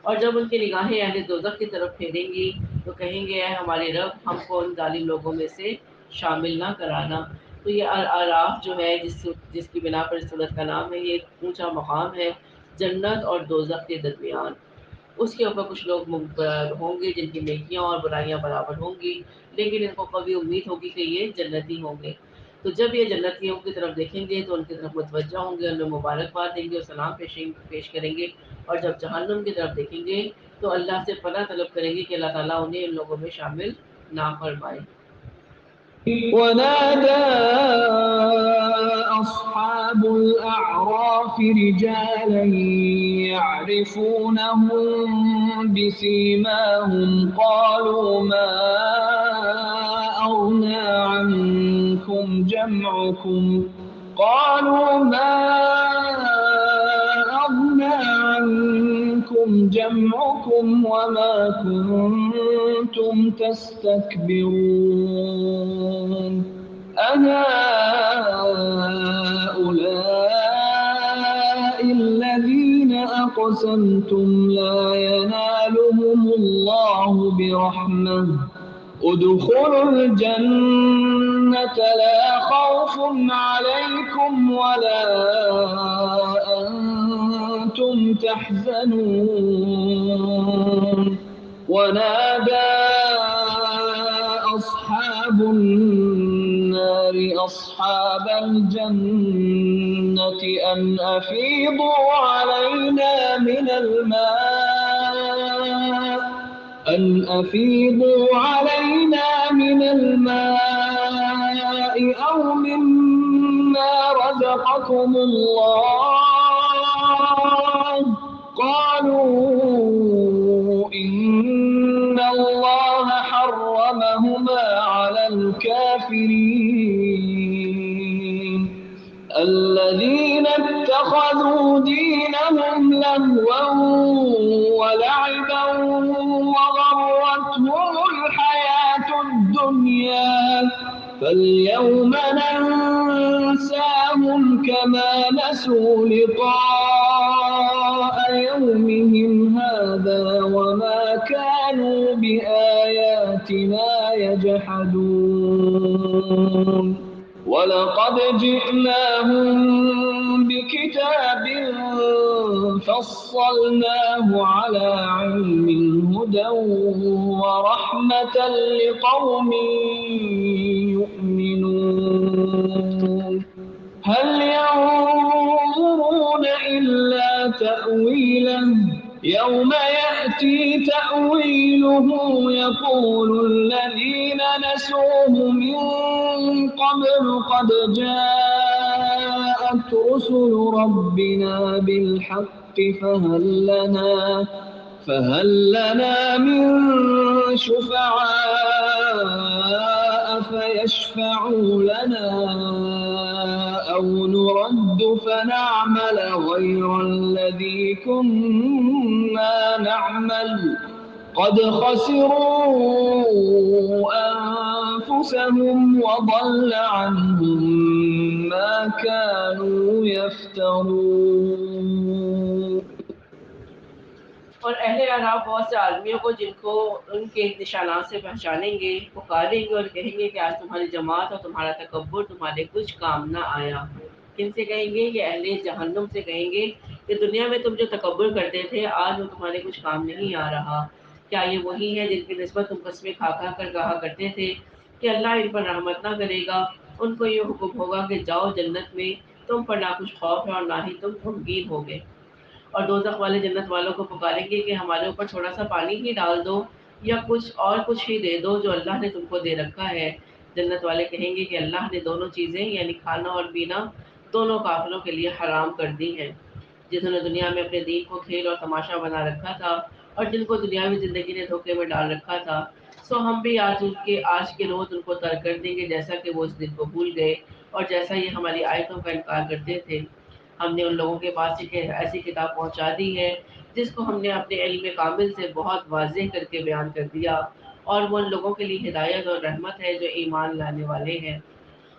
اور جب ان کی نگاہیں اہل دوزخ کی طرف پھیریں گی تو کہیں گے اے ہمارے رب ہم کو ان ظالم لوگوں میں سے شامل نہ کرانا. تو یہ اعراف جو ہے جس کی بنا پر اس صورت کا نام ہے یہ ایک اونچا مقام ہے جنت اور دوزخ کے درمیان. اس کے اوپر کچھ لوگ ہوں گے جن کی نیکیاں اور برائیاں برابر ہوں گی لیکن ان کو کبھی امید ہوگی کہ یہ جنتی ہوں گے. تو جب یہ جنتیوں کی طرف دیکھیں گے تو ان کی طرف متوجہ ہوں گے انہیں مبارکباد دیں گے اور سلام پیش کریں گے. اور جب جہنم کی طرف دیکھیں گے تو اللہ سے پناہ طلب کریں گے کہ اللہ تعالیٰ انہیں ان لوگوں میں شامل نہ فرمائے. ونادى أصحاب الأعراف رجالا يعرفونهم بسيماهم قالوا ما أغنى عنكم جمعكم قالوا ما أغنى عنكم أفتنكم جمعكم وما كنتم تستكبرون أهؤلاء الذين أقسمتم لا ينالهم الله برحمة ادخلوا الجنة لا خوف عليكم ولا أنتم تحزنون ونادى أصحاب النار أصحاب الجنة أن أفيضوا علينا من الماء أو مما رزقكم الله قالوا إن الله حرمهما على الكافرين الذين اتخذوا دينهم لهوا ولعبا وغرتهم الحياة الدنيا فاليوم ننساهم كما نسوا لقاء يومهم هذا وما كانوا بآياتنا يجحدون ولقد جئناهم بكتاب فصلناه على علم هدى ورحمة لقوم يؤمنون هل ينظرون إلا تأويله يوم يأتي تأويله يقول الذين نسوه من قبل قد جاءت رسل ربنا بالحق فهل لنا من شفعاء فيشفعوا لنا أو نرد فنعمل غير الذي كنا نعمل قد خسروا أنفسهم وضل عنهم ما كانوا يفترون اور اہل اعراف بہت سے آدمیوں کو جن کو ان کے نشانات سے پہچانیں گے پکاریں گے اور کہیں گے کہ آج تمہاری جماعت اور تمہارا تکبر تمہارے کچھ کام نہ آیا کن سے کہیں گے کہ اہل جہنم سے کہیں گے کہ دنیا میں تم جو تکبر کرتے تھے آج وہ تمہارے کچھ کام نہیں آ رہا کیا یہ وہی ہے جن کی نسبت تم قسمیں کھا کر کہا کرتے تھے کہ اللہ ان پر رحمت نہ کرے گا ان کو یہ حکم ہوگا کہ جاؤ جنت میں تم پر نہ کچھ خوف ہے اور نہ ہی تم غمگین ہوگے اور دوزخ والے جنت والوں کو پکاریں گے کہ ہمارے اوپر تھوڑا سا پانی ہی ڈال دو یا کچھ ہی دے دو جو اللہ نے تم کو دے رکھا ہے جنت والے کہیں گے کہ اللہ نے دونوں چیزیں یعنی کھانا اور پینا دونوں کافروں کے لیے حرام کر دی ہیں جنہوں نے دنیا میں اپنے دین کو کھیل اور تماشا بنا رکھا تھا اور جن کو دنیاوی زندگی نے دھوکے میں ڈال رکھا تھا سو ہم بھی آج کے روز ان کو ترک کر دیں گے جیسا کہ وہ اس دن کو بھول گئے اور جیسا یہ ہماری آیتوں کا انکار کرتے تھے ہم نے ان لوگوں کے پاس ایک ایسی کتاب پہنچا دی ہے جس کو ہم نے اپنے علم کامل سے بہت واضح کر کے بیان کر دیا اور وہ ان لوگوں کے لیے ہدایت اور رحمت ہے جو ایمان لانے والے ہیں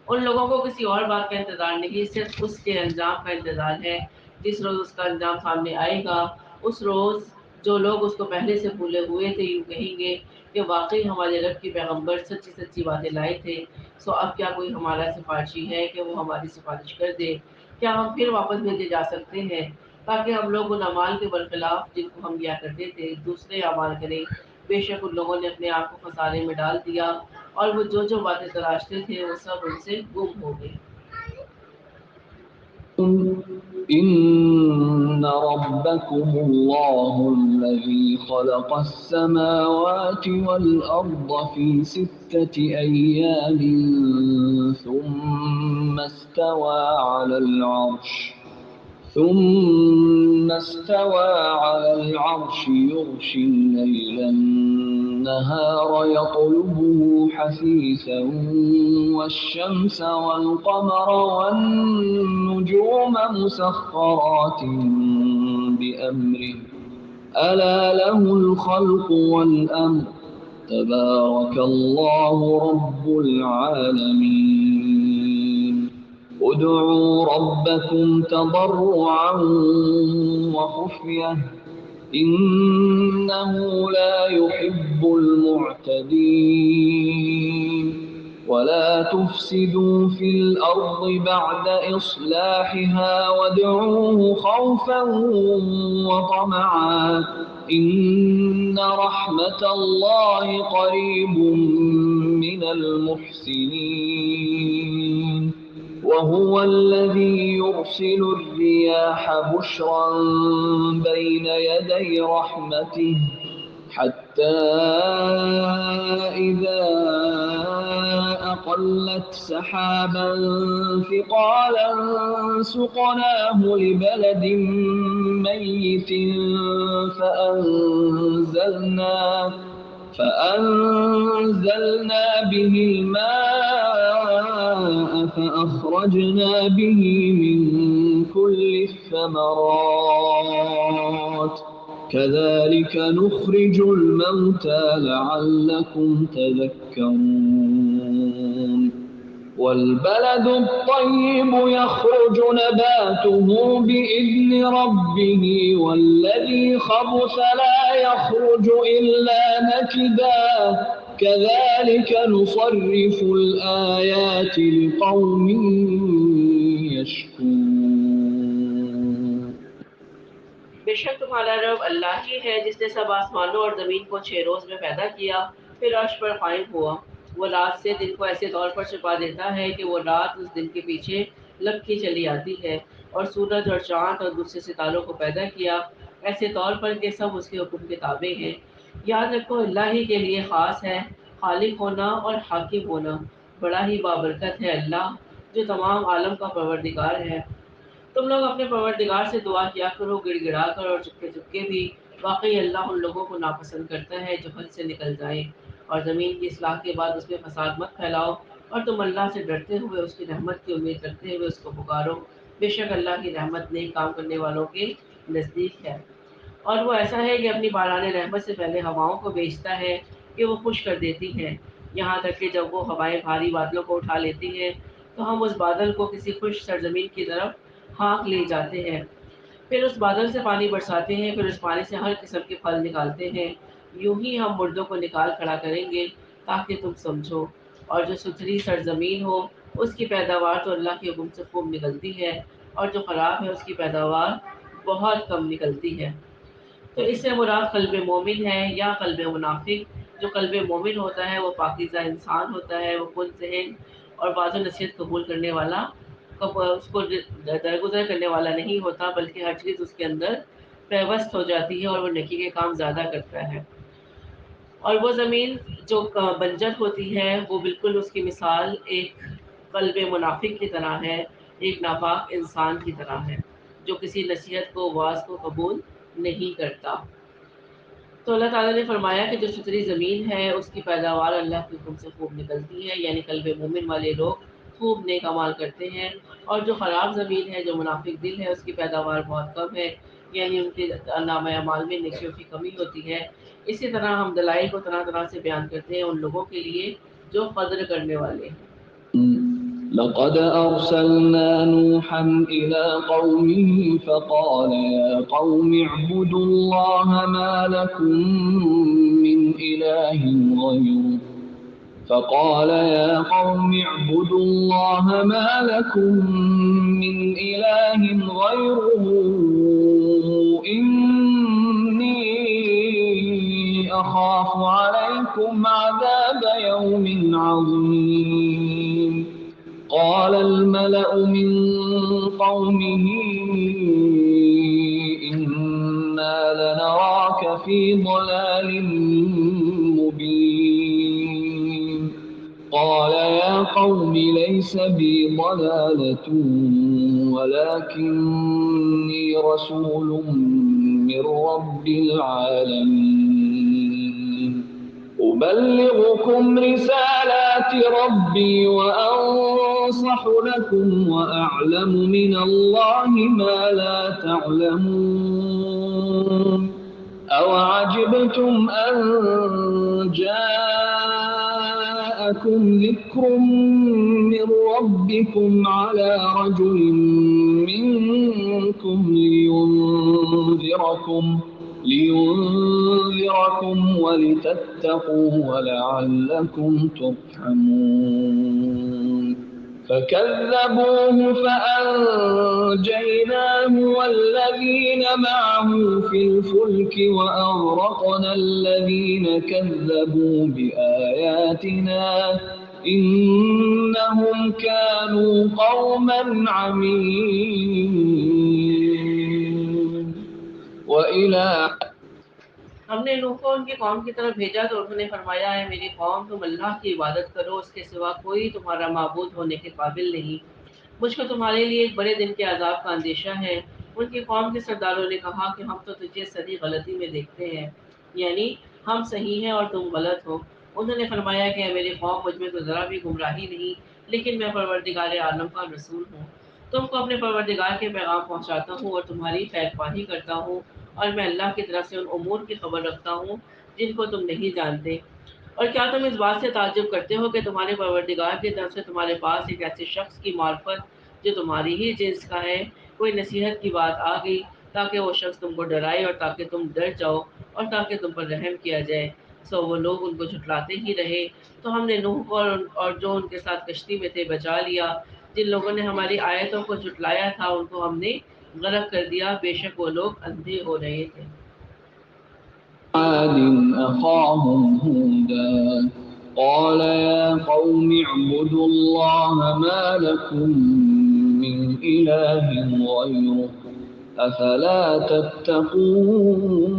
ان لوگوں کو کسی اور بات کا انتظار نہیں صرف اس کے انجام کا انتظار ہے جس روز اس کا انجام سامنے آئے گا اس روز جو لوگ اس کو پہلے سے بھولے ہوئے تھے یوں کہیں گے کہ واقعی ہمارے رب کے پیغمبر سچی باتیں لائے تھے سو اب کیا کوئی ہمارا سفارشی ہے کہ وہ ہماری سفارش کر دے کیا ہم پھر واپس بھیجے جا سکتے ہیں تاکہ ہم لوگ ان اعمال کے برخلاف جن کو ہم کیا کرتے تھے دوسرے اعمال کریں بے شک ان لوگوں نے اپنے آپ کو خسارے میں ڈال دیا اور وہ جو باتیں تلاشتے تھے وہ سب ان سے گم ہو گئے إن ربكم الله الذي خلق السماوات والأرض في 6 أيام ثم استوى على العرش يغشي الليل النهار يطلبه حثيثا والشمس والقمر والنجوم مسخرات بأمره ألا له الخلق والأمر تبارك الله رب العالمين ادعوا ربكم تضرعا وخفية إنه لا يحب المعتدين ولا تفسدوا في الأرض بعد إصلاحها وادعوه خوفا وطمعا إن رحمة الله قريب من المحسنين وهو الذي يرسل الرياح بشرا بين يدي رحمته حتى إذا أقلت سحابا ثقالا سقناه لبلد ميت فأنزلنا به الماء فأخرجنا به من كل الثمرات كذلك نخرج الموتى لعلكم تذكرون والبلد الطيب يخرج نباته بإذن ربه والذي خبث لا يخرج إلا نكدا كذلك نصرف الآيات لقوم يشكرون بے شک تمہارا رب اللہ ہی ہے جس نے سب آسمانوں اور زمین کو 6 روز میں پیدا کیا پھر عرش پر قائم ہوا وہ رات سے دن کو ایسے طور پر چھپا دیتا ہے کہ وہ رات اس دن کے پیچھے لپکی چلی آتی ہے اور سورج اور چاند اور دوسرے ستاروں کو پیدا کیا ایسے طور پر کہ سب اس کے حکم کے تابع ہیں یاد رکھو اللہ ہی کے لیے خاص ہے خالق ہونا اور حاکم ہونا بڑا ہی بابرکت ہے اللہ جو تمام عالم کا پروردگار ہے تم لوگ اپنے پروردگار سے دعا کیا کرو گڑ گڑا کر اور چپکے چپکے بھی واقعی اللہ ان لوگوں کو ناپسند کرتا ہے جو حد سے نکل جائیں اور زمین کی اصلاح کے بعد اس میں فساد مت پھیلاؤ اور تم اللہ سے ڈرتے ہوئے اس کی رحمت کی امید کرتے ہوئے اس کو پکارو بے شک اللہ کی رحمت نیک کام کرنے والوں کے نزدیک ہے اور وہ ایسا ہے کہ اپنی باران رحمت سے پہلے ہواؤں کو بھیجتا ہے کہ وہ خشک کر دیتی ہیں یہاں تک کہ جب وہ ہوائیں بھاری بادلوں کو اٹھا لیتی ہیں تو ہم اس بادل کو کسی خشک سرزمین کی طرف ہانک لے جاتے ہیں پھر اس بادل سے پانی برساتے ہیں پھر اس پانی سے ہر قسم کے پھل نکالتے ہیں یوں ہی ہم مردوں کو نکال کھڑا کریں گے تاکہ تم سمجھو اور جو ستھری سرزمین ہو اس کی پیداوار تو اللہ کے حکم سے خوب نکلتی ہے اور جو خراب ہے اس کی پیداوار بہت کم نکلتی ہے تو اس سے مراد قلب مومن ہے یا قلب منافق جو قلب مومن ہوتا ہے وہ پاکیزہ انسان ہوتا ہے وہ خود ذہن اور باز و نصیحت قبول کرنے والا اس کو درگزر کرنے والا نہیں ہوتا بلکہ ہر چیز اس کے اندر پیوست ہو جاتی ہے اور وہ نیکی کے کام زیادہ کرتا ہے اور وہ زمین جو بنجر ہوتی ہے وہ بالکل اس کی مثال ایک قلب منافق کی طرح ہے ایک ناپاک انسان کی طرح ہے جو کسی نصیحت کو واعظ کو قبول نہیں کرتا تو اللہ تعالیٰ نے فرمایا کہ جو ستھری زمین ہے اس کی پیداوار اللہ کے حکم سے خوب نکلتی ہے یعنی قلب مومن والے لوگ خوب نیک اعمال کرتے ہیں اور جو خراب زمین ہے جو منافق دل ہے اس کی پیداوار بہت کم ہے یعنی ان کے نامہ اعمال میں نیکیوں کی کمی ہوتی ہے اسی طرح ہم دلائل کو طرح طرح سے بیان کرتے ہیں ان لوگوں کے لیے جو قدر کرنے والے ہیں لقد أرسلنا نوحا إلى قومه فقال يا قوم اعبدوا الله ما لكم من إله غيره فقال يا قوم اعبدوا الله ما لكم من إله غيره إني أخاف عليكم عذاب يوم عظيم قال الملأ من قومه إنا لنراك في ضلال مبين قال يا قوم ليس بي ضلالة ولكني رسول من رب العالمين أبلغكم رسالات ربي وأنصح لكم وأعلم من الله ما لا تعلمون أَوَعَجِبْتُمْ أَنْ جَاءَكُمْ ذِكْرٌ مِّنْ رَبِّكُمْ عَلَى رَجُلٍ مِّنْكُمْ لِيُنْذِرَكُمْ وَلِتَتَّقُوا وَلَعَلَّكُمْ تُرْحَمُونَ فَكَذَّبُوهُ فَأَنْجَيْنَاهُ وَالَّذِينَ مَعَهُ فِي الْفُلْكِ وَأَغْرَقْنَا الَّذِينَ كَذَّبُوا بِآيَاتِنَا إِنَّهُمْ كَانُوا قَوْمًا عَمِينَ وَإِلَى ہم نے نوح کو ان کی قوم کی طرف بھیجا تو انہوں نے فرمایا ہے میری قوم تم اللہ کی عبادت کرو، اس کے سوا کوئی تمہارا معبود ہونے کے قابل نہیں، مجھ کو تمہارے لیے ایک بڑے دن کے عذاب کا اندیشہ ہے۔ ان کی قوم کے سرداروں نے کہا کہ ہم تو تجھے صحیح غلطی میں دیکھتے ہیں، یعنی ہم صحیح ہیں اور تم غلط ہو۔ انہوں نے فرمایا کہ میری قوم مجھ میں تو ذرا بھی گمراہی نہیں، لیکن میں پروردگار عالم کا رسول ہوں، تم کو اپنے پروردگار کے پیغام پہنچاتا ہوں اور تمہاری خیر خواہی کرتا ہوں، اور میں اللہ کی طرف سے ان امور کی خبر رکھتا ہوں جن کو تم نہیں جانتے۔ اور کیا تم اس بات سے تعجب کرتے ہو کہ تمہارے پروردگار کی طرف سے تمہارے پاس ایک ایسے شخص کی معرفت جو تمہاری ہی جنس کا ہے کوئی نصیحت کی بات آ گئی تاکہ وہ شخص تم کو ڈرائے اور تاکہ تم ڈر جاؤ اور تاکہ تم پر رحم کیا جائے؟ سو وہ لوگ ان کو جھٹلاتے ہی رہے، تو ہم نے نوح کو اور جو ان کے ساتھ کشتی میں تھے بچا لیا۔ جن لوگوں نے ہماری آیتوں کو جھٹلایا تھا ان کو ہم نے غرق کر دیا، بے شک وہ لوگ اندھے ہو رہے تھے۔ عَادٍ أَخَاهُمْ هُودًا قَالَ يَا قَوْمِ اعْبُدُوا اللَّهَ مَا لَكُمْ مِنْ إِلَٰهٍ غَيْرُهُ أَفَلَا تَتَّقُونَ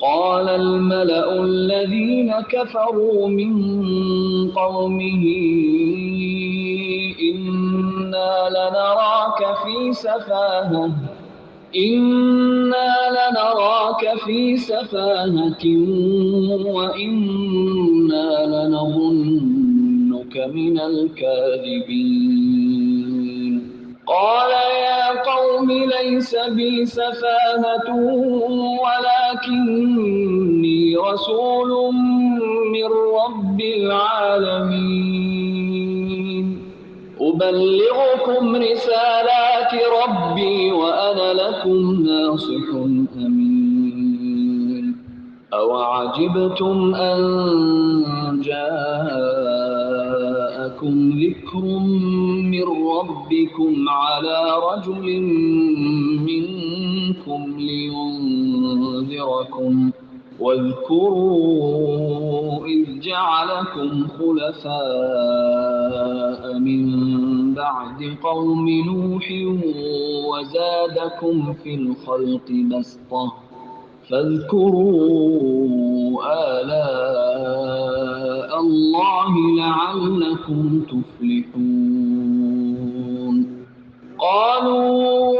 قَالَ الْمَلَأُ الَّذِينَ كَفَرُوا مِنْ قَوْمِهِ إِنَّا لَنَرَاكَ فِي سَفَاهَةٍ وَإِنَّا لَنَظُنُّكَ مِنَ الْكَاذِبِينَ قَالَ يَا قَوْمِ لَيْسَ بِي سَفَاهَةٌ وَلَكِنِّي رَسُولٌ مِّن رَّبِّ الْعَالَمِينَ أُبَلِّغُكُمْ رِسَالَاتِ رَبِّي وَأَنَا لَكُمْ نَاصِحٌ أَمِينٌ أَوَعَجِبْتُمْ أَن جَاءَكُمْ ذِكْرٌ مِّن رَّبِّكُمْ عَلَىٰ رَجُلٍ مِّنكُمْ لِيُنذِرَكُمْ واذكروا إذ جعلكم خلفاء من بعد قوم نوح وزادكم في الخلق بسطة فاذكروا آلاء الله لعلكم تفلحون قالوا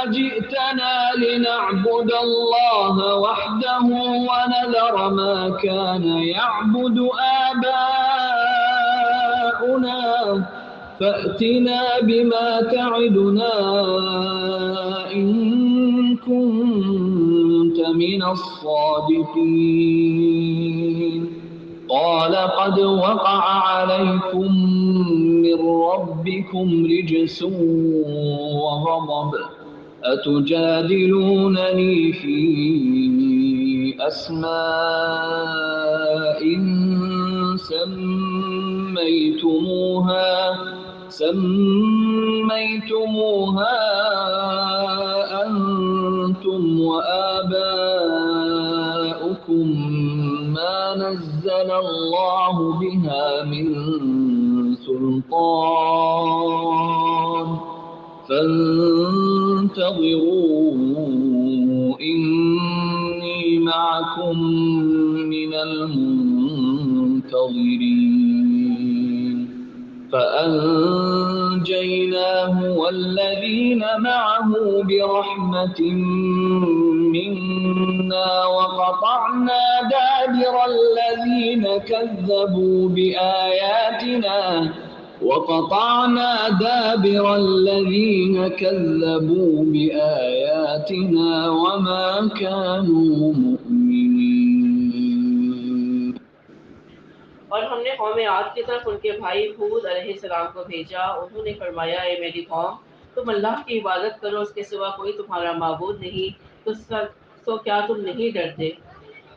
أجئتنا لنعبد الله وحده ونذر ما كان يعبد آباؤنا فأتنا بما تعدنا إن كنت من الصادقين قال قد وقع عليكم من ربكم رجس وغضب أتجادلونني في أسماء سميتموها أنتم وآباؤكم ما نزل الله بها من سلطان فانتظروا إني معكم من المنتظرين فأنجيناه والذين معه برحمة منا وقطعنا دابر الذين كذبوا بآياتنا وقطعنا دابر الذين كذبوا بآياتنا وما كانوا مؤمنين. اور ہم نے قوم عاد کی طرف ان کے بھائی ہود علیہ السلام کو بھیجا. انہوں نے فرمایا اے میری قوم تم اللہ کی عبادت کرو, اس کے سوا کوئی تمہارا معبود نہیں, تو کیا تم نہیں ڈرتے؟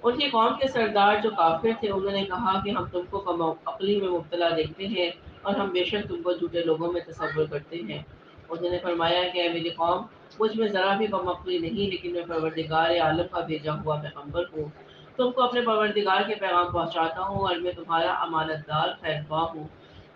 ان کی قوم کے سردار جو کافر تھے انہوں نے کہا کہ ہم تم کو کم عقلی میں مبتلا دیکھتے ہیں اور ہم بے شک تم کو جھوٹے لوگوں میں تصور کرتے ہیں. انہوں نے فرمایا کہ اے میری قوم مجھ میں ذرا بھی کم عقلی نہیں, لیکن میں پروردگار عالم کا بھیجا ہوا پیغمبر ہوں. تم کو اپنے پروردگار کے پیغام پہنچاتا ہوں اور میں تمہارا امانت دار خیرخواہ ہوں.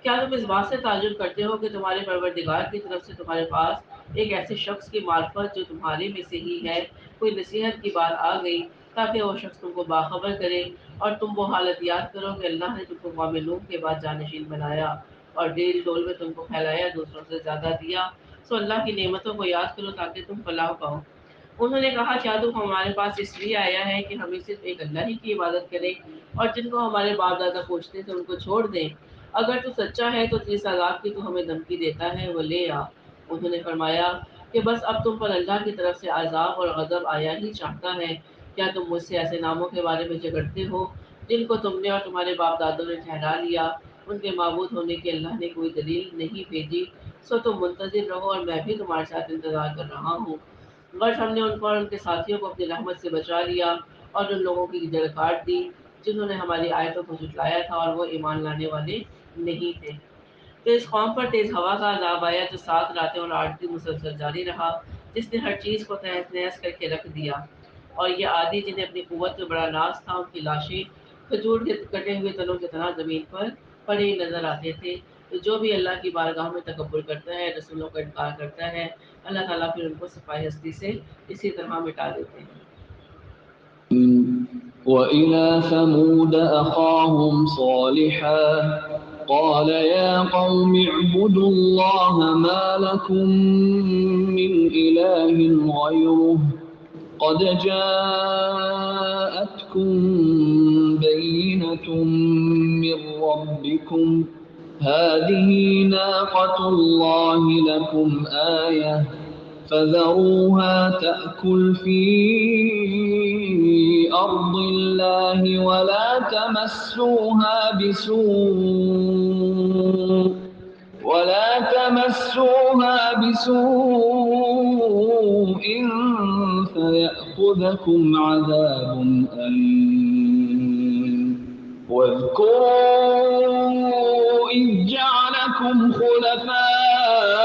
کیا تم اس بات سے تعجب کرتے ہو کہ تمہارے پروردگار کی طرف سے تمہارے پاس ایک ایسے شخص کی معرفت جو تمہارے میں سے ہی ہے کوئی نصیحت کی بات آ گئی تاکہ وہ شخص تم کو باخبر کرے, اور تم وہ حالت یاد کرو کہ اللہ نے تم کو قوم نوح کے بعد جانشین بنایا اور ڈیل ڈول میں تم کو پھیلایا, دوسروں سے زیادہ دیا. سو اللہ کی نعمتوں کو یاد کرو تاکہ تم فلاح پاؤ. انہوں نے کہا کیا تم ہمارے پاس اس لیے آیا ہے کہ ہمیں صرف ایک اللہ ہی کی عبادت کریں اور جن کو ہمارے باپ دادا پوچھتے تھے ان کو چھوڑ دیں؟ اگر تو سچا ہے تو جس عذاب کی تو ہمیں دھمکی دیتا ہے وہ لے آ. انہوں نے فرمایا کہ بس اب تم پر اللہ کی طرف سے عذاب اور غضب آیا ہی چاہتا ہے. کیا تم مجھ سے ایسے ناموں کے بارے میں جھگڑتے ہو جن کو تم نے اور تمہارے باپ دادوں نے ٹھہرا لیا؟ ان کے معبود ہونے کی اللہ نے کوئی دلیل نہیں بھیجی. سو تم منتظر رہو اور میں بھی تمہارے ساتھ انتظار کر رہا ہوں. بس ہم نے ان کو اور ان کے ساتھیوں کو اپنی رحمت سے بچا لیا اور ان لوگوں کی جڑ کاٹ دی جنہوں نے ہماری آیتوں کو جھٹلایا تھا اور وہ ایمان لانے والے نہیں تھے. تو اس قوم پر تیز ہوا کا عذاب آیا جو 7 راتیں اور 8 دن مسلسل جاری رہا, جس نے ہر چیز کو تہس نہس کر کے رکھ دیا. اور یہ عادی جنہیں اپنی قوت میں بڑا ناز تھا ان کی لاشیں کھجور کے کٹے ہوئے تنوں کی طرح زمین پر پڑے نظر آتے تھے. تو جو بھی اللہ کی بارگاہ میں تکبر کرتا ہے, رسولوں کا انکار کرتا ہے, اللہ تعالیٰ پھر ان کو صفائی ہستی سے اسی طرح مٹا دیتے ہیں. وإلى ثمود أخاهم صالحا قال يا قوم اعبدوا الله ما لكم من إله غيره قد جاءتكم بينة من ربكم هذه ناقة الله لكم آية فذروها تأكل في أرض الله ولا تمسوها بسوء فيأخذكم عذاب أليم. واذكروا إذ جعلكم خلفاء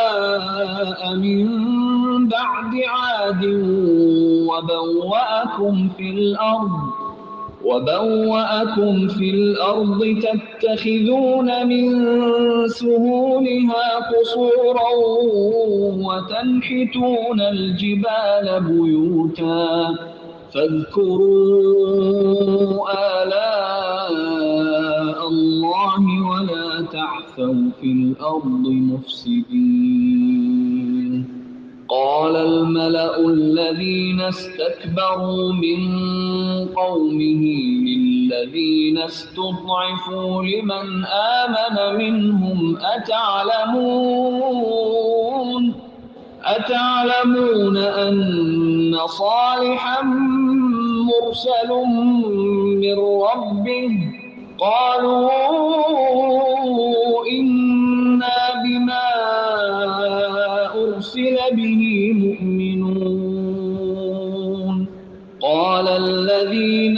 من بعد عاد وبوأكم في الأرض تتخذون من سهولها قصورا وتنحتون الجبال بيوتا فاذكروا آلاء الله ولا تعثوا في الأرض مفسدين. قال الملأ الذين استكبروا من قومه للذين استضعفوا لمن آمن منهم أتعلمون أن صالحا مرسل من ربه قالوا إنا بما أرسل به مؤمنون. قال الذين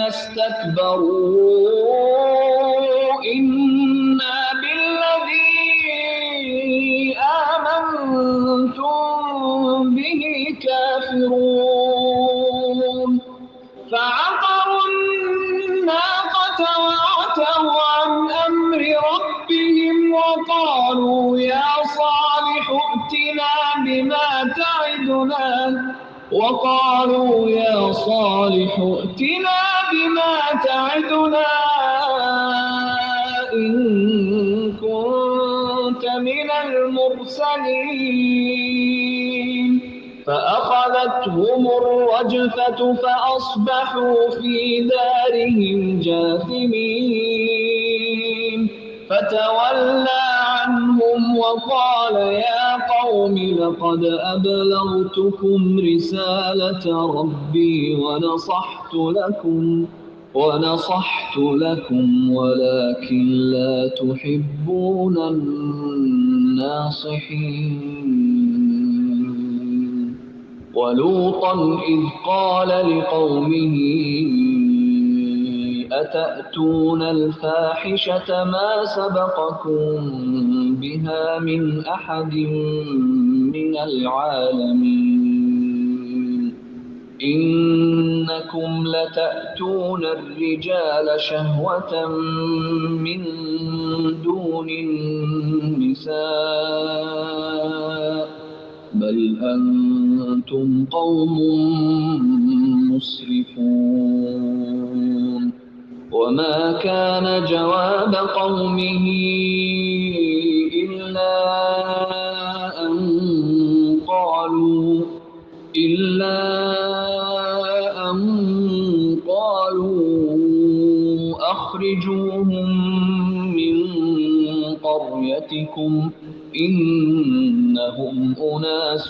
استكبروا إنا بالذي آمنتم به كافرون. فعقروا الناقة وعتوا عن أمر ربهم وقالوا يا صالح ائتنا بما تعدنا إن كنت من المرسلين. فأخذتهم الرجفة فأصبحوا في دارهم جاثمين. فتولى عنهم وقال يا قوم لقد أبلغتكم رسالة ربي ونصحت لكم ولكن لا تحبون الناصحين. ولوطا إذ قال لقومه أتأتون الفاحشة ما سبقكم بها من أحد من العالمين إنكم لتأتون الرجال شهوة من دون النساء بل أنتم قوم مسرفون. وما كان جواب قومه إلا أن قالوا أخرجوهم من قريتكم إنهم أناس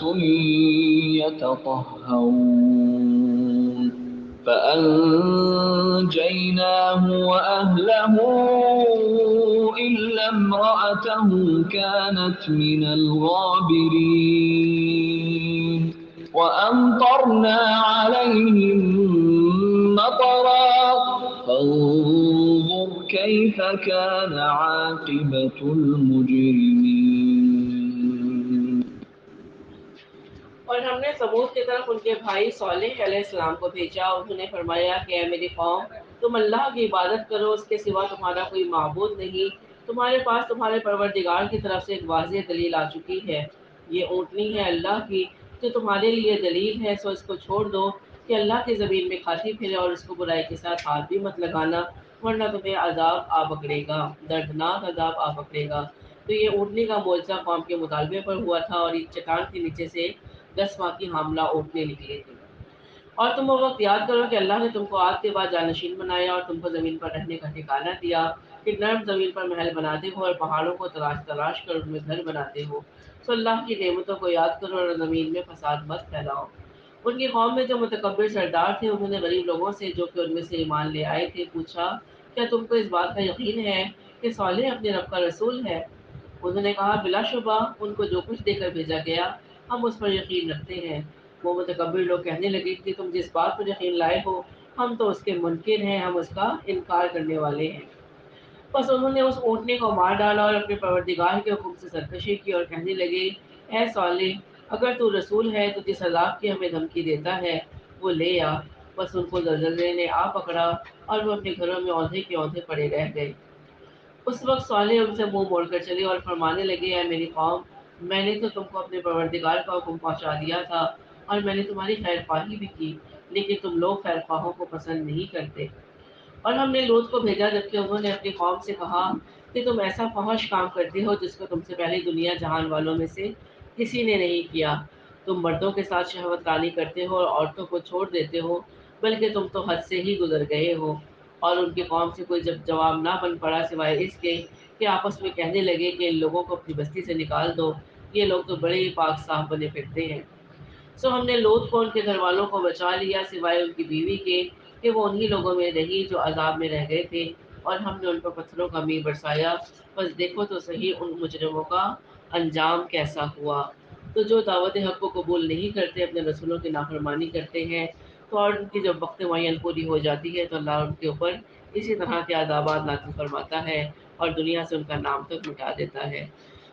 يتطهرون. فأنجيناه وأهله إلا امرأته كانت من الغابرين. وأمطرنا عليهم مطرا فانظر كيف كان عاقبة المجرمين. اور ہم نے ثمود کی طرف ان کے بھائی صالح علیہ السلام کو بھیجا. انہوں نے فرمایا کہ اے میری قوم، تم اللہ کی عبادت کرو، اس کے سوا تمہارا کوئی معبود نہیں. تمہارے پاس تمہارے پروردگار کی طرف سے ایک واضح دلیل آ چکی ہے. یہ اونٹنی ہے اللہ کی جو تمہارے لیے دلیل ہے، سو اس کو چھوڑ دو کہ اللہ کی زمین میں کھاتی پھرے، اور اس کو برائی کے ساتھ ہاتھ بھی مت لگانا ورنہ تمہیں عذاب آ پکڑے گا، دردناک عذاب آ پکڑے گا. تو یہ اونٹنی کا معجزہ قوم کے مطالبے پر ہوا تھا، اور ایک چٹان کے نیچے سے 10 ماہ کی حاملہ اونٹنی نکلی تھی. اور تم وہ وقت یاد کرو کہ اللہ نے تم کو آگ کے بعد جانشین بنایا اور تم کو زمین پر رہنے کا ٹھکانہ دیا کہ نرم زمین پر محل بناتے ہو اور پہاڑوں کو تلاش کر ان میں گھر بناتے ہو. سو اللہ کی نعمتوں کو یاد کرو اور زمین میں فساد مت پھیلاؤ. ان کی قوم میں جو متکبر سردار تھے، انہوں نے غریب لوگوں سے جو کہ ان میں سے ایمان لے آئے تھے پوچھا، کیا تم کو اس بات کا یقین ہے کہ صالح اپنے رب کا رسول ہے؟ انہوں نے کہا، بلا شبہ ان کو جو کچھ دے کر بھیجا گیا ہم اس پر یقین رکھتے ہیں. وہ متکبر لوگ کہنے لگے کہ تم جس بات پر یقین لائے ہو ہم تو اس کے منکر ہیں، ہم اس کا انکار کرنے والے ہیں. بس انہوں نے اس اونٹنے کو مار ڈالا اور اپنے پروردگار کے حکم سے سرکشی کی اور کہنے لگے، اے صالح، اگر تو رسول ہے تو جس عذاب کی ہمیں دھمکی دیتا ہے وہ لے آ. بس ان کو زلزلے نے آ پکڑا اور وہ اپنے گھروں میں اوندھے کے اوندھے پڑے رہ گئے. اس وقت صالح ان سے منہ موڑ کر چلے اور فرمانے لگے، اے میری قوم، میں نے تو تم کو اپنے پروردگار کا حکم پہنچا دیا تھا اور میں نے تمہاری خیر خواہی بھی کی، لیکن تم لوگ خیر خواہوں کو پسند نہیں کرتے. اور ہم نے لوط کو بھیجا جبکہ انہوں نے اپنی قوم سے کہا کہ تم ایسا فحش کام کرتے ہو جس کو تم سے پہلے دنیا جہان والوں میں سے کسی نے نہیں کیا. تم مردوں کے ساتھ شہوت رانی کرتے ہو اور عورتوں کو چھوڑ دیتے ہو، بلکہ تم تو حد سے ہی گزر گئے ہو. اور ان کی قوم سے کوئی جواب نہ بن پڑا سوائے اس کے کہ آپس میں کہنے لگے کہ ان لوگوں کو اپنی بستی سے نکال دو، یہ لوگ تو بڑے ہی پاک صاف بنے پھرتے ہیں. سو ہم نے لوط کو ان کے گھر والوں کو بچا لیا سوائے ان کی بیوی کے کہ وہ انہی لوگوں میں رہی جو عذاب میں رہ گئے تھے، اور ہم نے ان پر پتھروں کا میغ برسایا. بس دیکھو تو صحیح ان مجرموں کا انجام کیسا ہوا. تو جو دعوت حق کو قبول نہیں کرتے، اپنے رسولوں کی نافرمانی کرتے ہیں، تو اور ان کی جب وقت معین پوری ہو جاتی ہے تو اللہ ان کے اوپر اسی طرح کے عذابات نازل فرماتا ہے اور دنیا سے ان کا نام تک مٹا دیتا ہے.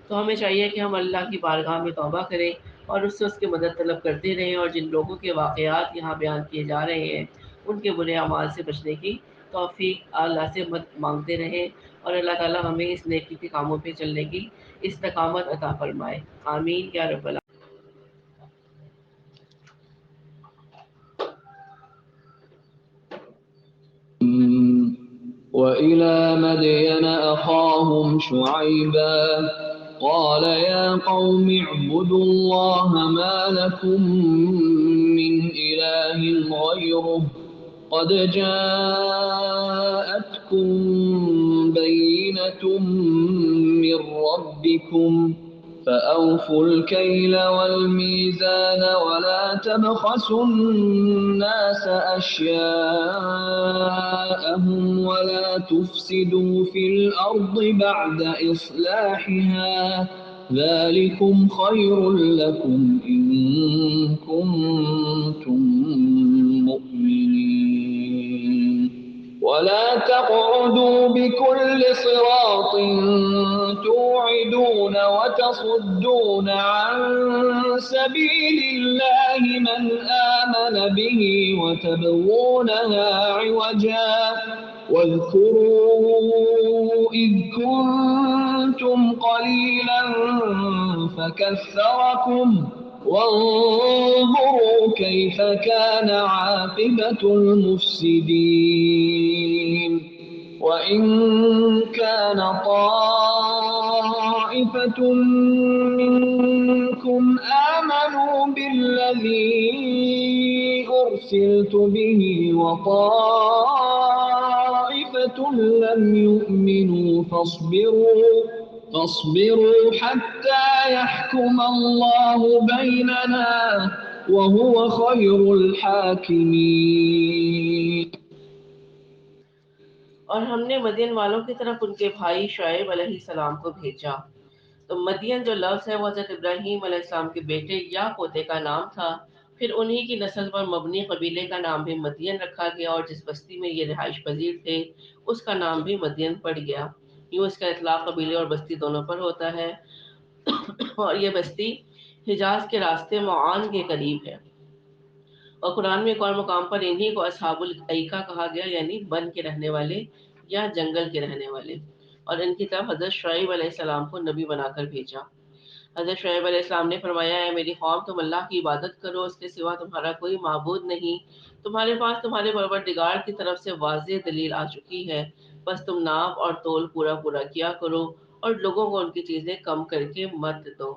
تو ہمیں چاہیے کہ ہم اللہ کی بارگاہ میں توبہ کریں اور اس سے اس کی مدد طلب کرتے رہیں، اور جن لوگوں کے واقعات یہاں بیان کیے جا رہے ہیں ان کے برے اعمال سے بچنے کی توفیق اللہ سے مانگتے رہیں، اور اللہ تعالیٰ ہمیں اس نیکی کے کاموں پہ چلنے کی استقامت عطا فرمائے. آمین یا رب العالمین. وإلى مدين أخاهم شعيبا قال يا قوم اعبدوا الله ما لكم من إله غيره قد جاءتكم بينة من ربكم ربكم فأوفوا الكيل والميزان ولا تبخسوا الناس أشياءهم ولا تفسدوا في الأرض بعد إصلاحها ذلكم خير لكم إن كنتم مؤمنين ولا تقعدوا بكل صراط توعدون وتصدون عن سبيل الله من آمن به وتبغونها عوجا واذكروا إذ كنتم قليلا فكثركم وانظروا كيف كان عاقبة المفسدين وإن كان طائفة منكم آمنوا بالذي أرسلت به وطائفة لم يؤمنوا فاصبروا حتى يحكم الله بيننا وهو خير الحاكمين. اور ہم نے مدین والوں کی طرف ان کے بھائی شعیب علیہ السلام کو بھیجا. تو مدین جو لفظ ہے وہ حضرت ابراہیم علیہ السلام کے بیٹے یا پوتے کا نام تھا. پھر انہی کی نسل پر مبنی قبیلے کا نام بھی مدین رکھا گیا اور جس بستی میں یہ رہائش پذیر تھے اس کا نام بھی مدین پڑ گیا. یوں اس کا اطلاق قبیلے اور بستی دونوں پر ہوتا ہے. اور یہ بستی حجاز کے راستے معان کے قریب ہے. اور قرآن میں ایک اور مقام پر انہی کو اصحاب الایکہ کہا گیا یعنی بن کے رہنے والے یا جنگل کے رہنے والے. اور ان کی طرف حضرت شعیب علیہ السلام کو نبی بنا کر بھیجا. حضرت شعیب علیہ السلام نے فرمایا اے میری قوم تم اللہ کی عبادت کرو اس کے سوا تمہارا کوئی معبود نہیں. تمہارے پاس تمہارے پروردگار کی طرف سے واضح دلیل آ چکی ہے. بس تم ناپ اور تول پورا کیا کرو اور لوگوں کو ان کی چیزیں کم کر کے مت دو.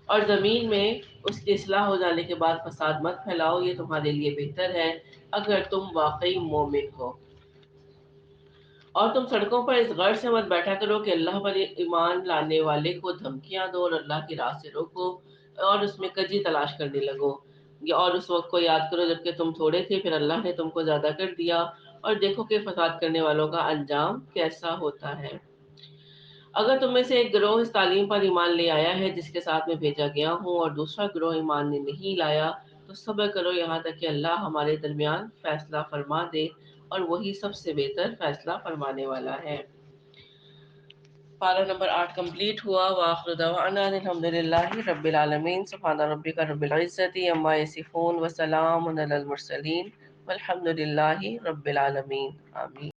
اور زمین میں اس کی اصلاح ہو جانے کے بعد فساد مت پھیلاؤ یہ تمہارے لیے بہتر ہے اگر تم واقعی مومن ہو. اور تم سڑکوں پر اس غرض سے مت بیٹھا کرو کہ اللہ پر ایمان لانے والے کو دھمکیاں دو اور اللہ کی راہ سے روکو اور اس میں کجی تلاش کرنے لگو. اور اس وقت کو یاد کرو جبکہ تم تھوڑے تھے پھر اللہ نے تم کو زیادہ کر دیا اور دیکھو کہ فساد کرنے والوں کا انجام کیسا ہوتا ہے. اگر تم میں سے ایک گروہ اس تعلیم پر ایمان لے آیا ہے جس کے ساتھ میں بھیجا گیا ہوں اور دوسرا گروہ ایمان نے نہیں لایا تو صبر کرو یہاں تک کہ اللہ ہمارے درمیان فیصلہ فرما دے اور وہی سب سے بہتر فیصلہ فرمانے والا ہے. پارہ نمبر 8 کمپلیٹ ہوا. وآخر دعوانا الحمدللہ رب العالمین. سبحان ربک رب العزت عما یصفون وسلام علی المرسلین والحمدللہ رب العالمین. آمین.